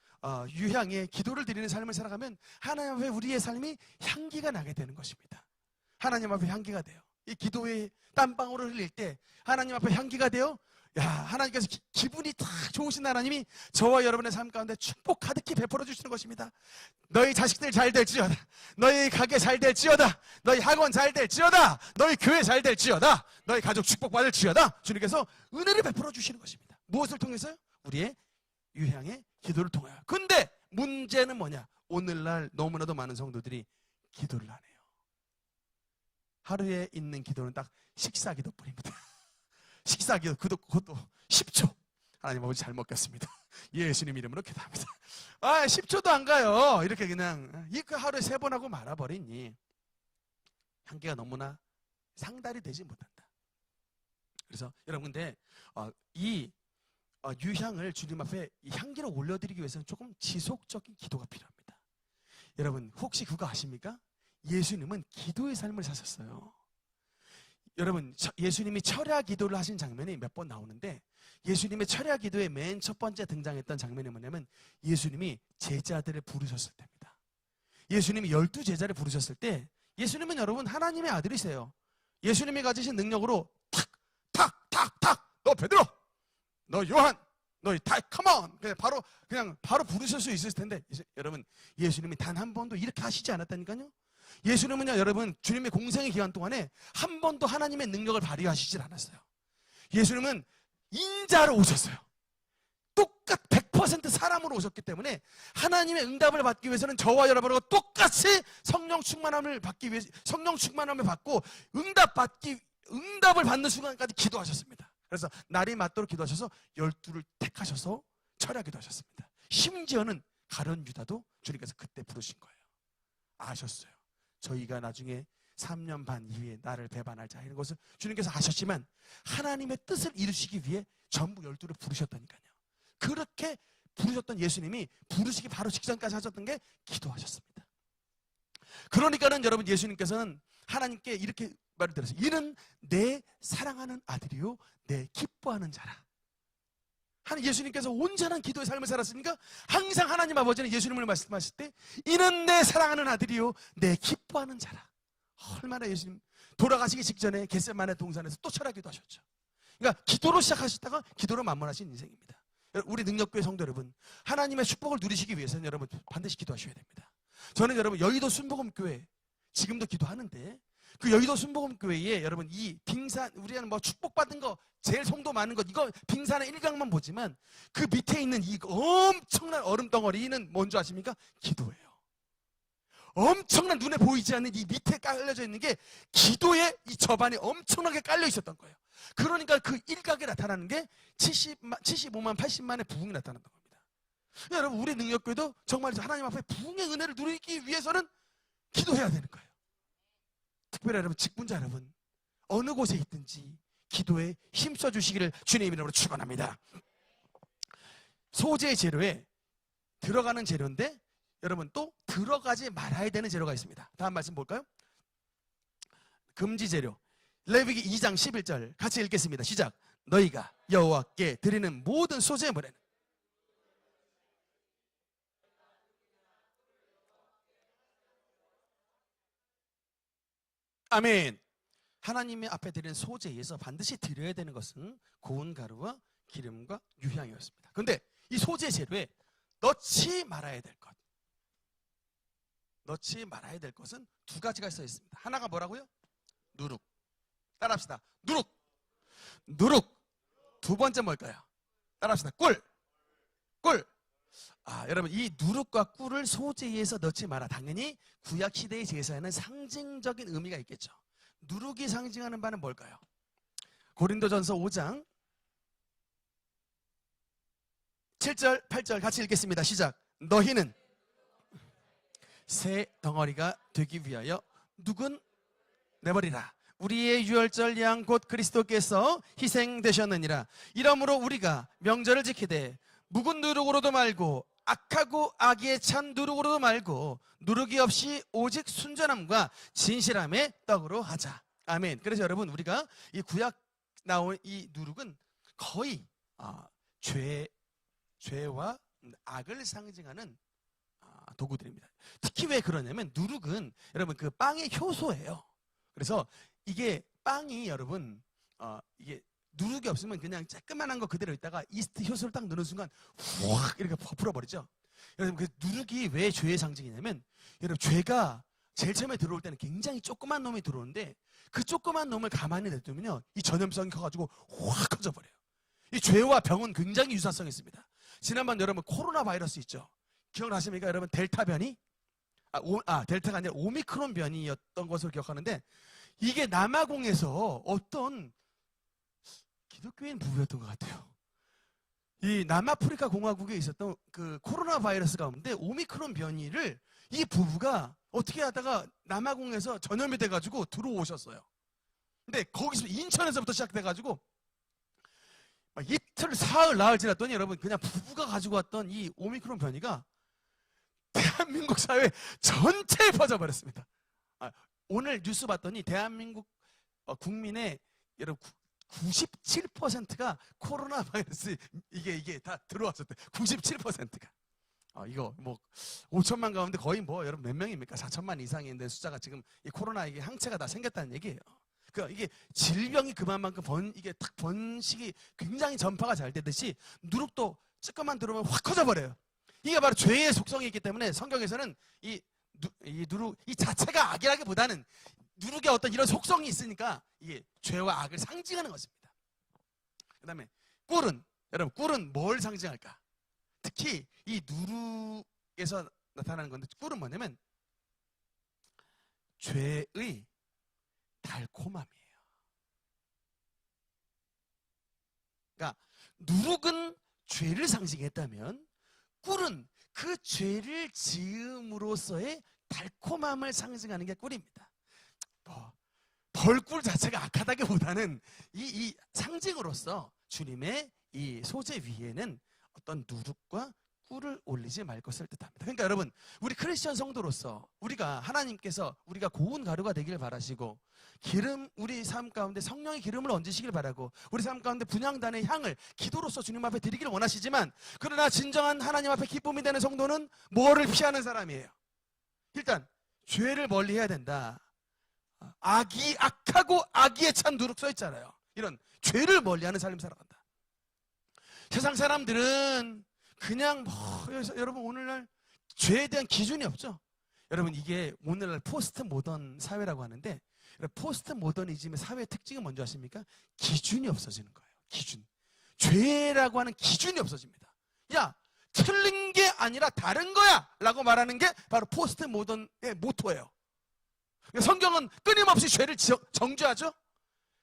유향의 기도를 드리는 삶을 살아가면 하나님 앞에 우리의 삶이 향기가 나게 되는 것입니다. 하나님 앞에 향기가 돼요. 이 기도의 땀방울을 흘릴 때 하나님 앞에 향기가 돼요. 하나님께서 기분이 다 좋으신 하나님이 저와 여러분의 삶 가운데 축복 가득히 베풀어 주시는 것입니다. 너희 자식들 잘 될지어다. 너희 가게 잘 될지어다. 너희 학원 잘 될지어다. 너희 교회 잘 될지어다. 너희 가족 축복받을지어다. 주님께서 은혜를 베풀어 주시는 것입니다. 무엇을 통해서요? 우리의 유향의 기도를 통하여. 근데 문제는 뭐냐? 오늘날 너무나도 많은 성도들이 기도를 안 해요. 하루에 있는 기도는 딱 식사기도뿐입니다. 식사기도 그것도 10초. 하나님 아버지 잘 먹겠습니다. 예수님 이름으로 기도합니다. 10초도 안 가요. 이렇게 그냥 그 하루에 3번 하고 말아버리니 향기가 너무나 상달이 되지 못한다. 그래서 여러분 근데 이 유향을 주님 앞에 이 향기를 올려드리기 위해서는 조금 지속적인 기도가 필요합니다. 여러분 혹시 그거 아십니까? 예수님은 기도의 삶을 사셨어요. 여러분 예수님이 철야 기도를 하신 장면이 몇 번 나오는데 예수님의 철야 기도의 맨 첫 번째 등장했던 장면이 뭐냐면 예수님이 제자들을 부르셨을 때입니다. 예수님이 12제자를 부르셨을 때 예수님은 여러분 하나님의 아들이세요. 예수님이 가지신 능력으로 탁 너 베드로, 너 요한, 너 컴온 그냥 바로 부르실 수 있을 텐데 여러분 예수님이 단 한 번도 이렇게 하시지 않았다니까요. 예수님은요 여러분 주님의 공생의 기간 동안에 한 번도 하나님의 능력을 발휘하시질 않았어요. 예수님은 인자로 오셨어요. 똑같 100% 사람으로 오셨기 때문에 하나님의 응답을 받기 위해서는 저와 여러분하고 똑같이 성령 충만함을 받기 위해 성령 충만함을 받고 응답을 받는 순간까지 기도하셨습니다. 그래서 날이 맞도록 기도하셔서 12를 택하셔서 철야 기도하셨습니다. 심지어는 가룟 유다도 주님께서 그때 부르신 거예요. 아셨어요. 저희가 나중에 3년 반 이후에 나를 배반할 자 이런 것을 주님께서 아셨지만 하나님의 뜻을 이루시기 위해 전부 12를 부르셨다니까요. 그렇게 부르셨던 예수님이 부르시기 바로 직전까지 하셨던 게 기도하셨습니다. 그러니까는 여러분 예수님께서는 하나님께 이렇게 말을 들었어요. 이는 내 사랑하는 아들이요 내 기뻐하는 자라. 예수님께서 온전한 기도의 삶을 살았으니까 항상 하나님 아버지는 예수님을 말씀하실 때 이는 내 사랑하는 아들이요 내 기뻐하는 자라. 얼마나 예수님 돌아가시기 직전에 겟세마네 동산에서 또 철야기도 하셨죠. 그러니까 기도로 시작하셨다가 기도로 만문하신 인생입니다. 우리 능력교회 성도 여러분, 하나님의 축복을 누리시기 위해서는 여러분 반드시 기도하셔야 됩니다. 저는 여러분 여의도 순복음교회 지금도 기도하는데 그 여의도 순복음교회에 여러분 이 빙산, 우리는 뭐 축복받은 거 제일 성도 많은 것, 이거 빙산의 일각만 보지만 그 밑에 있는 이 엄청난 얼음 덩어리는 뭔지 아십니까? 기도예요. 엄청난 눈에 보이지 않는 이 밑에 깔려져 있는 게 기도의 이 저반이 엄청나게 깔려 있었던 거예요. 그러니까 그 일각에 나타나는 게 75만, 80만의 부흥이 나타난다는 겁니다. 여러분, 우리 능력교회도 정말 하나님 앞에 부흥의 은혜를 누리기 위해서는 기도해야 되는 거예요. 특별히 여러분, 직분자 여러분, 어느 곳에 있든지 기도에 힘써 주시기를 주님 이름으로 축원합니다. 소재 재료에 들어가는 재료인데 여러분 또 들어가지 말아야 되는 재료가 있습니다. 다음 말씀 볼까요? 금지 재료. 레위기 2장 11절 같이 읽겠습니다. 시작. 너희가 여호와께 드리는 모든 소재물에는 아멘. 하나님의 앞에 드리는 소재에서 반드시 드려야 되는 것은 고운 가루와 기름과 유향이었습니다. 그런데 이 소재 재료에 넣지 말아야 될 것, 넣지 말아야 될 것은 두 가지가 써 있습니다. 하나가 뭐라고요? 누룩. 따라합시다. 누룩. 누룩. 두 번째 뭘까요? 따라합시다. 꿀. 꿀. 여러분, 이 누룩과 꿀을 소재에서 넣지 마라. 당연히 구약 시대의 제사에는 상징적인 의미가 있겠죠. 누룩이 상징하는 바는 뭘까요? 고린도전서 5장 7절, 8절 같이 읽겠습니다. 시작. 너희는 새 덩어리가 되기 위하여 누군 내버리라. 우리의 유월절 양 곧 그리스도께서 희생되셨느니라. 이러므로 우리가 명절을 지키되 묵은 누룩으로도 말고 악하고 악의에 찬 누룩으로도 말고 누룩이 없이 오직 순전함과 진실함의 떡으로 하자. 아멘. 그래서 여러분, 우리가 이 구약 나온 이 누룩은 거의 죄와 악을 상징하는 도구들입니다. 특히 왜 그러냐면 누룩은 여러분 그 빵의 효소예요. 그래서 이게 빵이 여러분 이게 누룩이 없으면 그냥 쬐끄만한 거 그대로 있다가 이스트 효소를 딱 넣는 순간 확 이렇게 풀어버리죠. 여러분, 그 누룩이 왜 죄의 상징이냐면 여러분, 죄가 제일 처음에 들어올 때는 굉장히 조그만 놈이 들어오는데 그 조그만 놈을 가만히 냅두면요, 이 전염성이 커가지고 확 커져버려요. 이 죄와 병은 굉장히 유사성이 있습니다. 지난번 여러분 코로나 바이러스 있죠? 기억나십니까? 여러분, 델타 변이? 델타가 아니라 오미크론 변이였던 것으로 기억하는데 이게 남아공에서 어떤 기독교인 부부였던 것 같아요. 이 남아프리카 공화국에 있었던 그 코로나 바이러스 가운데 오미크론 변이를 이 부부가 어떻게 하다가 남아공에서 전염이 돼가지고 들어오셨어요. 근데 거기서 인천에서부터 시작돼가지고 막 이틀, 사흘, 나흘 지났더니 여러분 그냥 부부가 가지고 왔던 이 오미크론 변이가 대한민국 사회 전체에 퍼져버렸습니다. 오늘 뉴스 봤더니 대한민국 국민의 여러분 97%가 코로나 바이러스 이게 다 들어왔었대. 97%가. 이거 뭐 5천만 가운데 거의 뭐 여러분 몇 명입니까? 4천만 이상인데 숫자가 지금 이 코로나 이게 항체가 다 생겼다는 얘기예요. 그러니까 이게 질병이 그만큼 이게 탁 번식이 굉장히 전파가 잘 되듯이 누룩도 조금만 들어오면 확 커져버려요. 이게 바로 죄의 속성이 있기 때문에 성경에서는 이 누룩 이 자체가 악이라기보다는 누룩의 어떤 이런 속성이 있으니까 이게 죄와 악을 상징하는 것입니다. 그 다음에 꿀은, 여러분 꿀은 뭘 상징할까? 특히 이 누룩에서 나타나는 건데 꿀은 뭐냐면 죄의 달콤함이에요. 그러니까 누룩은 죄를 상징했다면 꿀은 그 죄를 지음으로써의 달콤함을 상징하는 게 꿀입니다. 벌꿀 자체가 악하다기보다는 이 상징으로서 주님의 이 소재 위에는 어떤 누룩과 꿀을 올리지 말 것을 뜻합니다. 그러니까 여러분, 우리 크리스천 성도로서 우리가 하나님께서 우리가 고운 가루가 되길 바라시고 기름, 우리 삶 가운데 성령의 기름을 얹으시길 바라고 우리 삶 가운데 분향단의 향을 기도로서 주님 앞에 드리기를 원하시지만, 그러나 진정한 하나님 앞에 기쁨이 되는 성도는 뭐를 피하는 사람이에요? 일단 죄를 멀리 해야 된다. 악하고 악의에 찬 누룩 써 있잖아요. 이런 죄를 멀리하는 삶을 살아간다. 세상 사람들은 그냥 여러분 오늘날 죄에 대한 기준이 없죠. 여러분 이게 오늘날 포스트 모던 사회라고 하는데, 포스트 모더니즘의 사회의 특징은 뭔지 아십니까? 기준이 없어지는 거예요. 기준. 죄라고 하는 기준이 없어집니다. 야, 틀린 게 아니라 다른 거야 라고 말하는 게 바로 포스트 모던의 모토예요. 성경은 끊임없이 죄를 정죄하죠.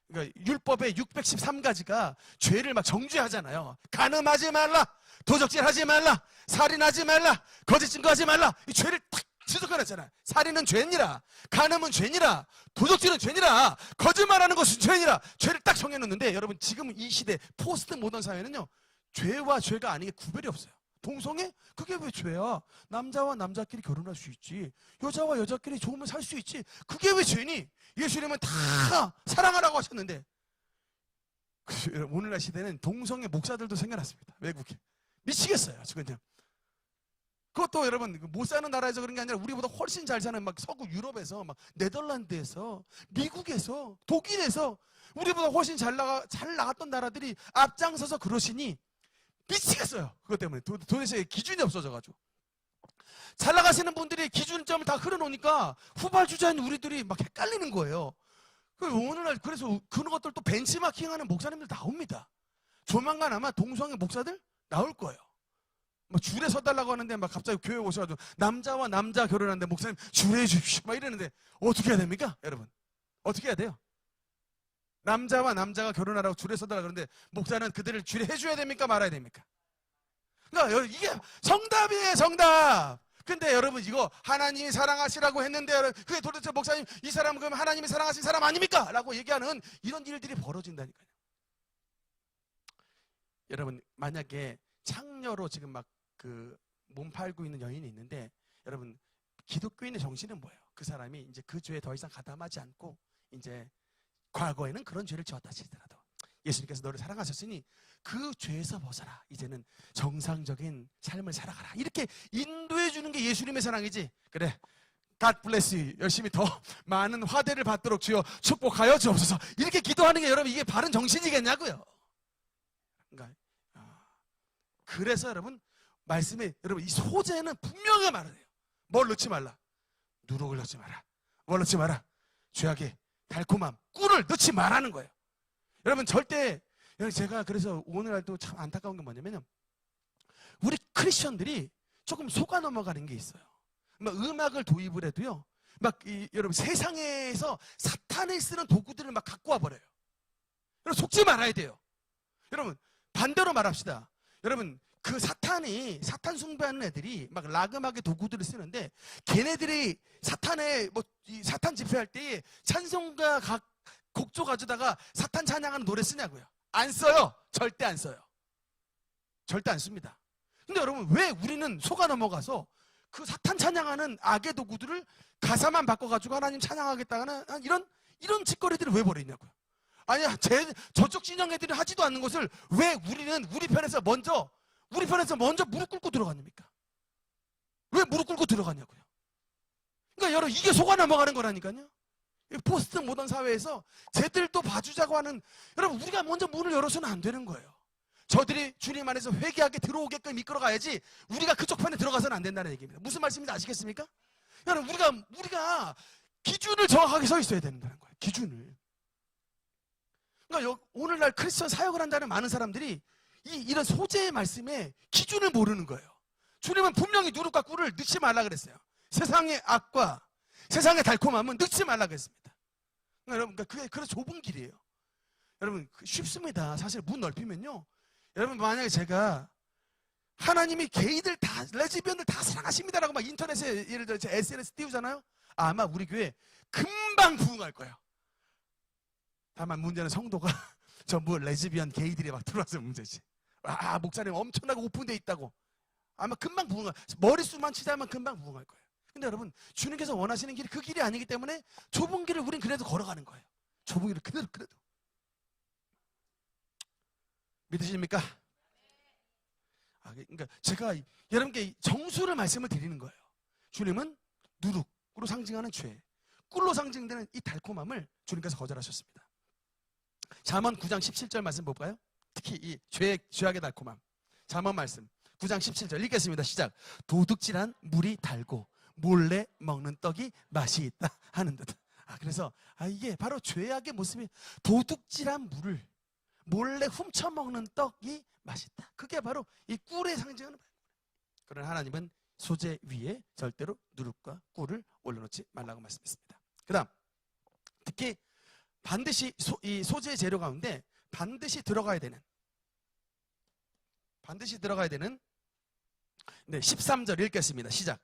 그러니까 율법의 613가지가 죄를 막 정죄하잖아요. 간음하지 말라, 도적질하지 말라, 살인하지 말라, 거짓 증거하지 말라. 이 죄를 딱 지적해놨잖아요. 살인은 죄니라, 간음은 죄니라, 도적질은 죄니라, 거짓말하는 것은 죄니라. 죄를 딱 정해놓는데, 여러분 지금 이 시대 포스트 모던 사회는요, 죄와 죄가 아닌 게 구별이 없어요. 동성애? 그게 왜 죄야? 남자와 남자끼리 결혼할 수 있지, 여자와 여자끼리 좋으면 살 수 있지, 그게 왜 죄니? 예수님은 다 사랑하라고 하셨는데. 오늘날 시대는 동성애 목사들도 생겨났습니다. 외국에. 미치겠어요 그냥. 그것도 여러분 못 사는 나라에서 그런 게 아니라 우리보다 훨씬 잘 사는 막 서구 유럽에서, 막 네덜란드에서, 미국에서, 독일에서 우리보다 훨씬 잘 나갔던 나라들이 앞장서서 그러시니 미치겠어요. 그것 때문에 도대체 기준이 없어져가지고. 잘 나가시는 분들이 기준점을 다 흐려놓으니까 후발주자인 우리들이 막 헷갈리는 거예요. 오늘날 그래서 그런 것들 또 벤치마킹하는 목사님들 나옵니다. 조만간 아마 동성애 목사들 나올 거예요. 막 줄에 서달라고 하는데 막 갑자기 교회 오셔가지고 남자와 남자 결혼하는데 목사님 줄에 해주십시오 막 이러는데 어떻게 해야 됩니까? 여러분 어떻게 해야 돼요? 남자와 남자가 결혼하라고 줄에 서달라고 그러는데 목사는 그들을 줄에 해줘야 됩니까? 말아야 됩니까? 그러니까 이게 정답이에요, 정답. 근데 여러분 이거 하나님이 사랑하시라고 했는데 그게 도대체 목사님 이 사람 그럼 하나님이 사랑하신 사람 아닙니까? 라고 얘기하는 이런 일들이 벌어진다니까요. 여러분 만약에 창녀로 지금 막 그 몸 팔고 있는 여인이 있는데, 여러분 기독교인의 정신은 뭐예요? 그 사람이 이제 그 죄에 더 이상 가담하지 않고, 이제 과거에는 그런 죄를 지었다 치더라도 예수님께서 너를 사랑하셨으니 그 죄에서 벗어라, 이제는 정상적인 삶을 살아가라, 이렇게 인도해 주는 게 예수님의 사랑이지. 그래, God bless you, 열심히 더 많은 화대를 받도록 주여 축복하여 주옵소서, 이렇게 기도하는 게 여러분 이게 바른 정신이겠냐고요. 그러니까 그래서 여러분 말씀에 여러분 이 소재는 분명히 말을 해요. 뭘 넣지 말라? 누룩을 넣지 마라. 뭘 넣지 마라? 죄악의 달콤함, 꿀을 넣지 말라는 거예요. 여러분 절대, 제가 그래서 오늘날도 참 안타까운 게 뭐냐면요, 우리 크리스천들이 조금 속아 넘어가는 게 있어요. 막 음악을 도입을 해도요, 막 여러분 세상에서 사탄이 쓰는 도구들을 막 갖고 와버려요. 여러분 속지 말아야 돼요. 여러분 반대로 말합시다. 여러분 그 사탄 숭배하는 애들이 막 락 음악의 도구들을 쓰는데, 걔네들이 사탄의 사탄 집회할 때 찬송가 각 곡조 가져다가 사탄 찬양하는 노래 쓰냐고요? 안 써요. 절대 안 써요. 절대 안 씁니다. 근데 여러분 왜 우리는 속아 넘어가서 그 사탄 찬양하는 악의 도구들을 가사만 바꿔가지고 하나님 찬양하겠다는 이런 짓거리들을 왜 벌이냐고요? 아니야, 저쪽 진영 애들이 하지도 않는 것을 왜 우리는 우리 편에서 먼저 무릎 꿇고 들어갑니까? 왜 무릎 꿇고 들어가냐고요? 그러니까 여러분 이게 속아 넘어가는 거라니까요. 포스트 모던 사회에서 쟤들도 봐주자고 하는, 여러분 우리가 먼저 문을 열어서는 안 되는 거예요. 저들이 주님 안에서 회개하게 들어오게끔 이끌어가야지 우리가 그쪽 편에 들어가서는 안 된다는 얘기입니다. 무슨 말씀인지 아시겠습니까? 여러분 우리가 기준을 정확하게 서 있어야 된다는 거예요. 기준을. 그러니까 오늘날 크리스천 사역을 한다는 많은 사람들이 이런 소재의 말씀에 기준을 모르는 거예요. 주님은 분명히 누룩과 꿀을 넣지 말라 그랬어요. 세상의 악과 세상의 달콤함은 넣지 말라 그랬습니다. 그러니까 여러분 그게 그래서 좁은 길이에요. 여러분 쉽습니다. 사실 문 넓히면요, 여러분 만약에 제가 하나님이 게이들 다, 레즈비언들 다 사랑하십니다라고 막 인터넷에 예를 들어 SNS 띄우잖아요. 아마 우리 교회 금방 부흥할 거예요. 다만 문제는 성도가 전부 레즈비언 게이들이 막 들어와서 문제지. 목사님 엄청나게 오픈되어 있다고. 아마 금방 부흥할, 머릿수만 치자면 금방 부흥할 거예요. 근데 여러분 주님께서 원하시는 길이 그 길이 아니기 때문에 좁은 길을 우린 그래도 걸어가는 거예요. 좁은 길을 그래도. 믿으십니까? 그러니까 제가 여러분께 정수를 말씀을 드리는 거예요. 주님은 누룩으로 상징하는 죄, 꿀로 상징되는 이 달콤함을 주님께서 거절하셨습니다. 잠언 9장 17절 말씀 볼까요? 특히 이 죄악의 달콤함. 잠언 말씀 9장 17절 읽겠습니다. 시작. 도둑질한 물이 달고 몰래 먹는 떡이 맛이 있다 하는 듯. 그래서 이게 바로 죄악의 모습이, 도둑질한 물을 몰래 훔쳐 먹는 떡이 맛있다. 그게 바로 이 꿀에 상징하는 거예요. 그러나 하나님은 소재 위에 절대로 누룩과 꿀을 올려놓지 말라고 말씀했습니다. 그 다음, 특히 반드시 이 소재 재료 가운데 반드시 들어가야 되는 13절 읽겠습니다. 시작.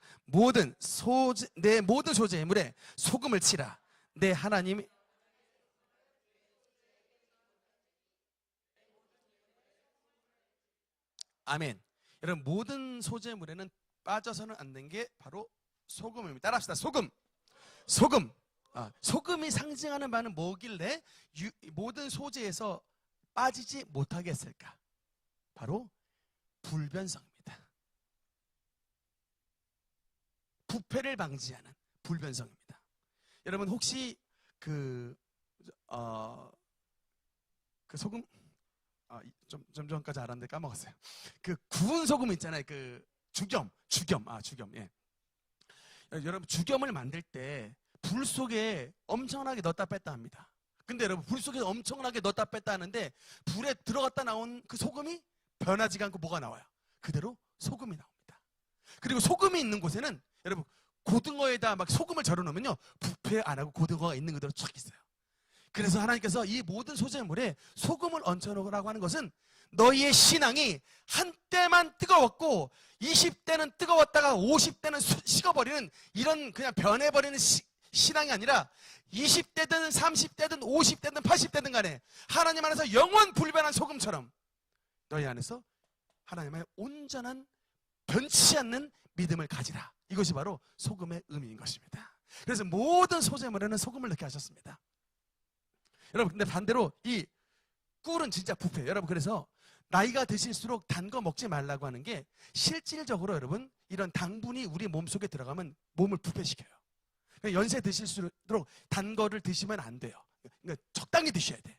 내 모든 소재의 물에 소금을 치라. 내 하나님이. 아멘. 여러분, 모든 소재물에는 빠져서는 안 되는 게 바로 소금입니다. 따라합시다. 소금. 소금이 상징하는 바는 뭐길래 모든 소재에서 빠지지 못하게 했을까? 바로 불변성입니다. 부패를 방지하는 불변성입니다. 여러분, 혹시 그 소금, 좀 전까지 알았는데 까먹었어요. 그 구운 소금 있잖아요. 그 죽염. 예. 여러분, 죽염을 만들 때 불 속에 엄청나게 넣었다 뺐다 합니다. 근데 여러분, 불 속에 엄청나게 넣었다 뺐다 하는데 불에 들어갔다 나온 그 소금이 변하지가 않고 뭐가 나와요? 그대로 소금이 나옵니다. 그리고 소금이 있는 곳에는 여러분, 고등어에다 막 소금을 절여 놓으면요, 부패 안 하고 고등어가 있는 그대로 쫙 있어요. 그래서 하나님께서 이 모든 소재물에 소금을 얹혀 놓으라고 하는 것은 너희의 신앙이 한때만 뜨거웠고 20대는 뜨거웠다가 50대는 식어버리는 이런 그냥 변해버리는 신앙이 아니라 20대든 30대든 50대든 80대든 간에 하나님 안에서 영원 불변한 소금처럼 너희 안에서 하나님의 온전한 변치 않는 믿음을 가지라. 이것이 바로 소금의 의미인 것입니다. 그래서 모든 소재물에는 소금을 넣게 하셨습니다. 여러분, 근데 반대로 이 꿀은 진짜 부패예요. 여러분, 그래서 나이가 드실수록 단 거 먹지 말라고 하는 게 실질적으로 여러분, 이런 당분이 우리 몸속에 들어가면 몸을 부패시켜요. 그러니까 연세 드실수록 단 거를 드시면 안 돼요. 그러니까 적당히 드셔야 돼.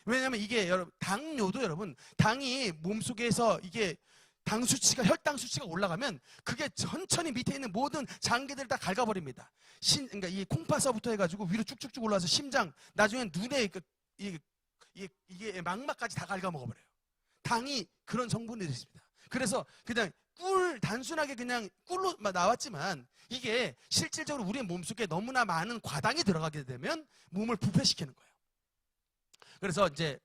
왜냐하면 이게 여러분, 당뇨도 여러분, 당이 몸속에서 이게 당 수치가, 혈당 수치가 올라가면 그게 천천히 밑에 있는 모든 장기들을 다 갉아버립니다. 그러니까 이 콩팥서부터 해가지고 위로 쭉쭉쭉 올라와서 심장, 나중엔 눈에 이게 망막까지 다 갉아먹어버려요. 당이 그런 성분이 있습니다. 그래서 그냥 단순하게 그냥 꿀로 나왔지만 이게 실질적으로 우리의 몸속에 너무나 많은 과당이 들어가게 되면 몸을 부패시키는 거예요. 그래서 이제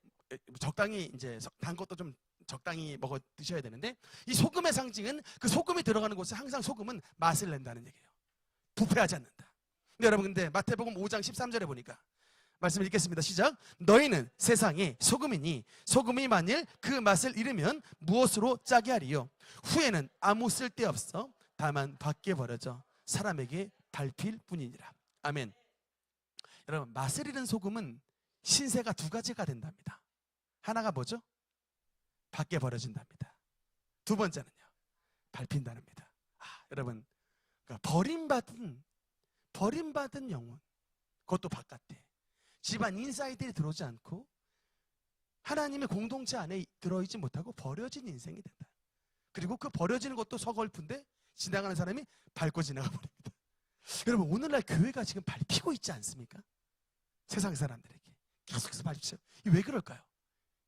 적당히 이제 단 것도 좀 적당히 먹어 드셔야 되는데, 이 소금의 상징은 그 소금이 들어가는 곳에 항상 소금은 맛을 낸다는 얘기예요. 부패하지 않는다. 근데 여러분, 근데 마태복음 5장 13절에 보니까 말씀을 읽겠습니다. 시작. 너희는 세상의 소금이니 소금이 만일 그 맛을 잃으면 무엇으로 짜게 하리요? 후에는 아무 쓸데없어 다만 밖에 버려져 사람에게 밟힐 뿐이니라. 아멘. 여러분, 맛을 잃은 소금은 신세가 두 가지가 된답니다. 하나가 뭐죠? 밖에 버려진답니다. 두 번째는요, 밟힌다랍니다. 여러분, 그러니까 버림받은 영혼, 그것도 바깥에 집안 인사이드에 들어오지 않고 하나님의 공동체 안에 들어있지 못하고 버려진 인생이 된다. 그리고 그 버려지는 것도 서글픈데 지나가는 사람이 밟고 지나가 버립니다. 여러분, 오늘날 교회가 지금 밟히고 있지 않습니까? 세상 사람들에게 계속해서 밟히죠. 왜 그럴까요?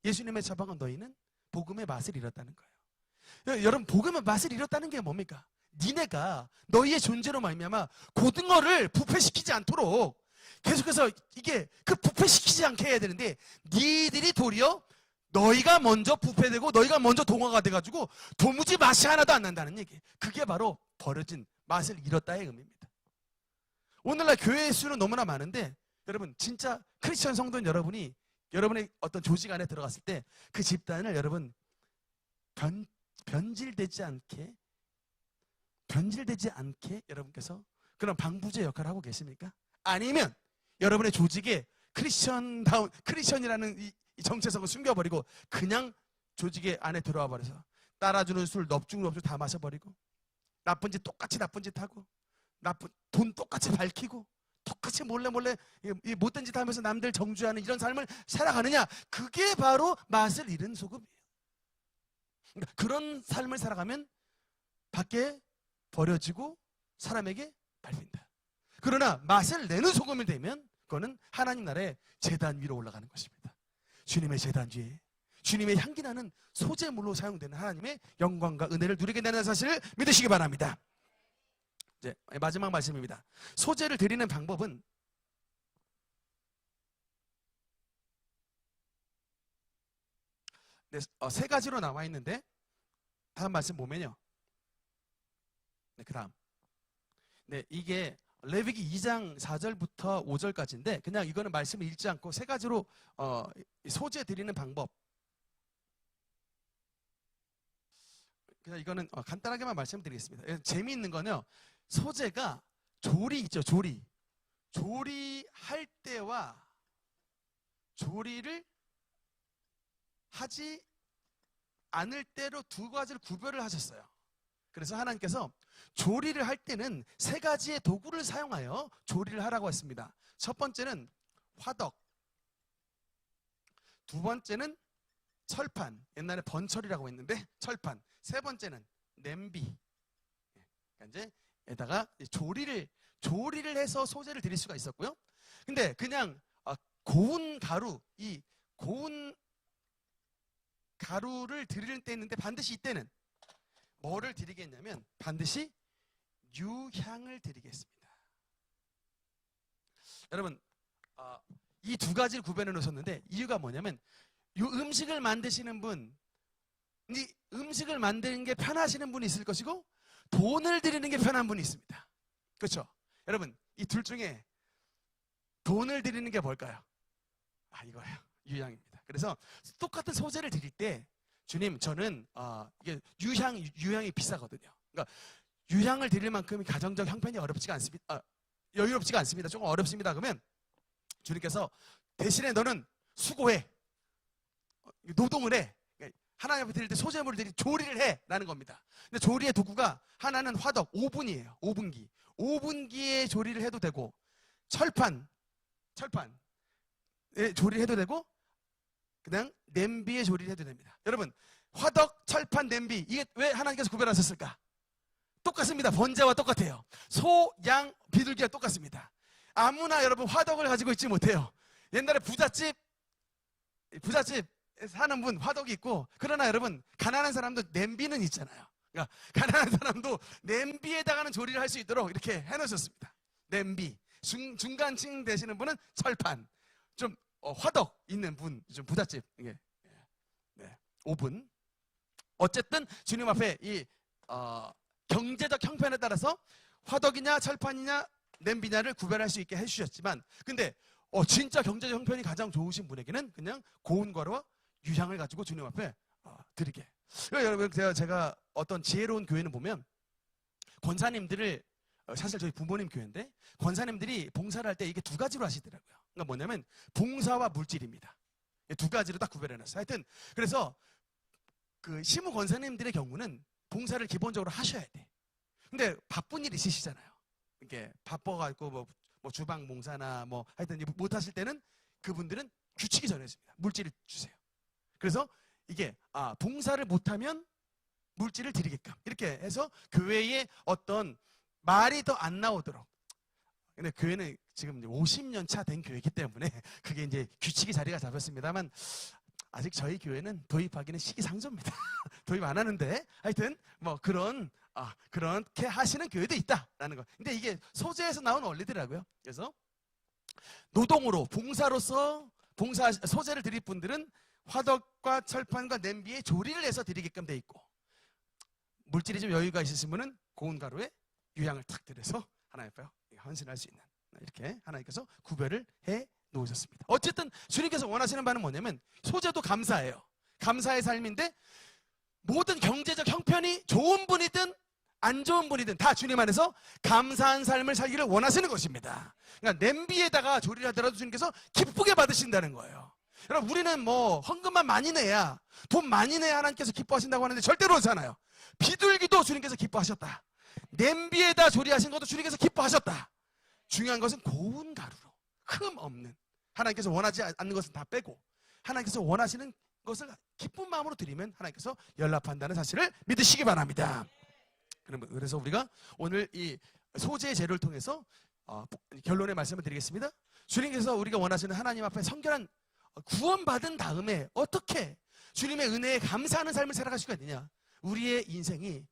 예수님의 처방은 너희는 복음의 맛을 잃었다는 거예요. 여러분, 복음의 맛을 잃었다는 게 뭡니까? 니네가 너희의 존재로 말미암아 고등어를 부패시키지 않도록 계속해서 이게 그 부패시키지 않게 해야 되는데, 니들이 도리어 너희가 먼저 부패되고 너희가 먼저 동화가 돼가지고 도무지 맛이 하나도 안 난다는 얘기. 그게 바로 버려진 맛을 잃었다의 의미입니다. 오늘날 교회의 수는 너무나 많은데 여러분, 진짜 크리스천 성도인 여러분이 여러분의 어떤 조직 안에 들어갔을 때 그 집단을 여러분 변질되지 않게 여러분께서 그런 방부제 역할을 하고 계십니까? 아니면 여러분의 조직에 크리스천이라는 이 정체성을 숨겨버리고 그냥 조직의 안에 들어와 버려서 따라주는 술 넙죽 다 마셔버리고 나쁜 짓 똑같이 나쁜 짓 하고 돈 똑같이 밝히고 똑같이 몰래 이 못된 짓 하면서 남들 정죄하는 이런 삶을 살아가느냐? 그게 바로 맛을 잃은 소금이에요. 그러니까 그런 삶을 살아가면 밖에 버려지고 사람에게 밟힌다. 그러나 맛을 내는 소금이 되면 그거는 하나님 나라의 제단 위로 올라가는 것입니다. 주님의 제단 위에 주님의 향기 나는 소재물로 사용되는 하나님의 영광과 은혜를 누리게 되는 사실을 믿으시기 바랍니다. 이제 마지막 말씀입니다. 소재를 드리는 방법은 세 가지로 나와 있는데, 다음 말씀 보면요. 그 다음. 이게 레위기 2장 4절부터 5절까지인데, 그냥 이거는 말씀을 읽지 않고 세 가지로 소재 드리는 방법. 그냥 이거는 간단하게만 말씀드리겠습니다. 재미있는 거는요, 소재가 조리 있죠, 조리. 조리할 때와 조리를 하지 않을 때로 두 가지를 구별을 하셨어요. 그래서 하나님께서 조리를 할 때는 세 가지의 도구를 사용하여 조리를 하라고 했습니다. 첫 번째는 화덕, 두 번째는 철판, 옛날에 번철이라고 했는데 철판, 세 번째는 냄비. 그러니까 이제 에다가 조리를 해서 소재를 드릴 수가 있었고요. 근데 그냥 고운 가루, 이 고운 가루를 드릴 때 있는데 반드시 이때는 뭐를 드리겠냐면 반드시 유향을 드리겠습니다. 여러분, 이 두 가지를 구별해 놓으셨는데 이유가 뭐냐면, 이 음식을 만드시는 분, 이 음식을 만드는 게 편하시는 분이 있을 것이고 돈을 드리는 게 편한 분이 있습니다. 그렇죠? 여러분, 이 둘 중에 돈을 드리는 게 뭘까요? 이거예요. 유향입니다. 그래서 똑같은 소재를 드릴 때 주님, 저는 이게 유향이 비싸거든요. 그러니까 유향을 드릴 만큼 가정적 형편이 어렵지가 않습니다. 여유롭지가 않습니다. 조금 어렵습니다. 그러면 주님께서 대신에 너는 수고해, 노동을 해. 하나님 앞에 드릴 때 소재물을 드릴 조리를 해 라는 겁니다. 근데 조리의 도구가 하나는 화덕, 오븐이에요. 오븐기. 오븐기에 조리를 해도 되고, 철판에 조리를 해도 되고, 그냥 냄비에 조리를 해도 됩니다. 여러분, 화덕, 철판, 냄비, 이게 왜 하나님께서 구별하셨을까? 똑같습니다. 번제와 똑같아요. 소, 양, 비둘기와 똑같습니다. 아무나 여러분 화덕을 가지고 있지 못해요. 옛날에 부잣집 사는 분 화덕이 있고, 그러나 여러분 가난한 사람도 냄비는 있잖아요. 그러니까 가난한 사람도 냄비에다가는 조리를 할 수 있도록 이렇게 해놓으셨습니다. 냄비. 중간층 되시는 분은 철판, 좀 화덕 있는 분, 좀 부잣집, 이게 오븐. 어쨌든 주님 앞에 이 경제적 형편에 따라서 화덕이냐 철판이냐 냄비냐를 구별할 수 있게 해주셨지만, 근데 진짜 경제적 형편이 가장 좋으신 분에게는 그냥 고운 가루와 유향을 가지고 주님 앞에 드리게. 여러분, 제가 어떤 지혜로운 교회는 보면 권사님들을, 사실 저희 부모님 교회인데 권사님들이 봉사를 할 때 이게 두 가지로 하시더라고요. 그러니까 뭐냐면 봉사와 물질입니다. 두 가지로 딱 구별해놨어요. 하여튼 그래서 그 시무 권사님들의 경우는 봉사를 기본적으로 하셔야 돼. 근데 바쁜 일 있으시잖아요. 이렇게 바빠가지고 뭐 주방 봉사나 뭐 하여튼 못 하실 때는 그분들은 규칙이 정해집니다. 물질을 주세요. 그래서 이게 봉사를 못하면 물질을 드리게끔 이렇게 해서 교회에 어떤 말이 더 안 나오도록. 근데 교회는 지금 50년 차 된 교회이기 때문에 그게 이제 규칙이 자리가 잡혔습니다만, 아직 저희 교회는 도입하기는 시기상조입니다. 도입 안 하는데 하여튼 뭐 그렇게 하시는 교회도 있다라는 거. 근데 이게 소재에서 나온 원리더라고요. 그래서 노동으로 봉사로서 소재를 드릴 분들은 화덕과 철판과 냄비에 조리를 해서 드리게끔 돼 있고, 물질이 좀 여유가 있으신 분은 고운 가루에 유향을 탁 들여서 하나님 앞에 헌신할 수 있는, 이렇게 하나님께서 구별을 해 놓으셨습니다. 어쨌든 주님께서 원하시는 바는 뭐냐면 소재도 감사예요. 감사의 삶인데 모든 경제적 형편이 좋은 분이든 안 좋은 분이든 다 주님 안에서 감사한 삶을 살기를 원하시는 것입니다. 그러니까 냄비에다가 조리를 하더라도 주님께서 기쁘게 받으신다는 거예요. 여러분, 우리는 뭐 헌금만 많이 내야, 돈 많이 내야 하나님께서 기뻐하신다고 하는데 절대로 그렇잖아요. 비둘기도 주님께서 기뻐하셨다. 냄비에다 조리하신 것도 주님께서 기뻐하셨다. 중요한 것은 고운 가루로, 흠 없는, 하나님께서 원하지 않는 것은 다 빼고 하나님께서 원하시는 것을 기쁜 마음으로 드리면 하나님께서 연락한다는 사실을 믿으시기 바랍니다. 그래서 우리가 오늘 이 소재의 재료를 통해서 결론의 말씀을 드리겠습니다. 주님께서 우리가 원하시는 하나님 앞에 성결한 구원받은 다음에 어떻게 주님의 은혜에 감사하는 삶을 살아갈 수가 있느냐. 우리의 인생이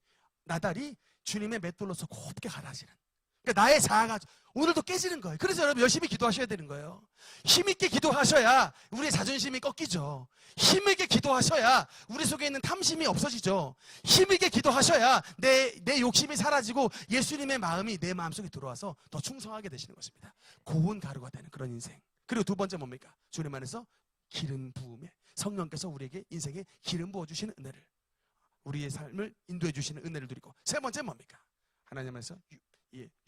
나달이 주님의 맷돌로서 곱게 갈아지는, 그러니까 나의 자아가 오늘도 깨지는 거예요. 그래서 여러분 열심히 기도하셔야 되는 거예요. 힘있게 기도하셔야 우리의 자존심이 꺾이죠. 힘있게 기도하셔야 우리 속에 있는 탐심이 없어지죠. 힘있게 기도하셔야 내 욕심이 사라지고 예수님의 마음이 내 마음속에 들어와서 더 충성하게 되시는 것입니다. 고운 가루가 되는 그런 인생. 그리고 두 번째 뭡니까? 주님 안에서 기름 부음에 성령께서 우리에게 인생에 기름 부어주시는 은혜를, 우리의 삶을 인도해 주시는 은혜를 누리고, 세 번째 뭡니까? 하나님 안에서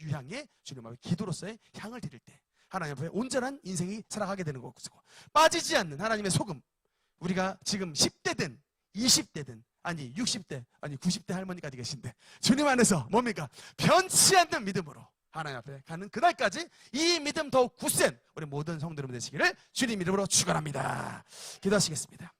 유향의 주님 앞에 기도로서의 향을 드릴 때 하나님 앞에 온전한 인생이 살아가게 되는 것이고, 빠지지 않는 하나님의 소금, 우리가 지금 10대든 20대든 아니 60대 아니 90대 할머니까지 계신데 주님 안에서 뭡니까? 변치 않는 믿음으로 하나님 앞에 가는 그날까지 이 믿음 더욱 굳센 우리 모든 성도 여러분 되시기를 주님 이름으로 축원합니다. 기도하시겠습니다.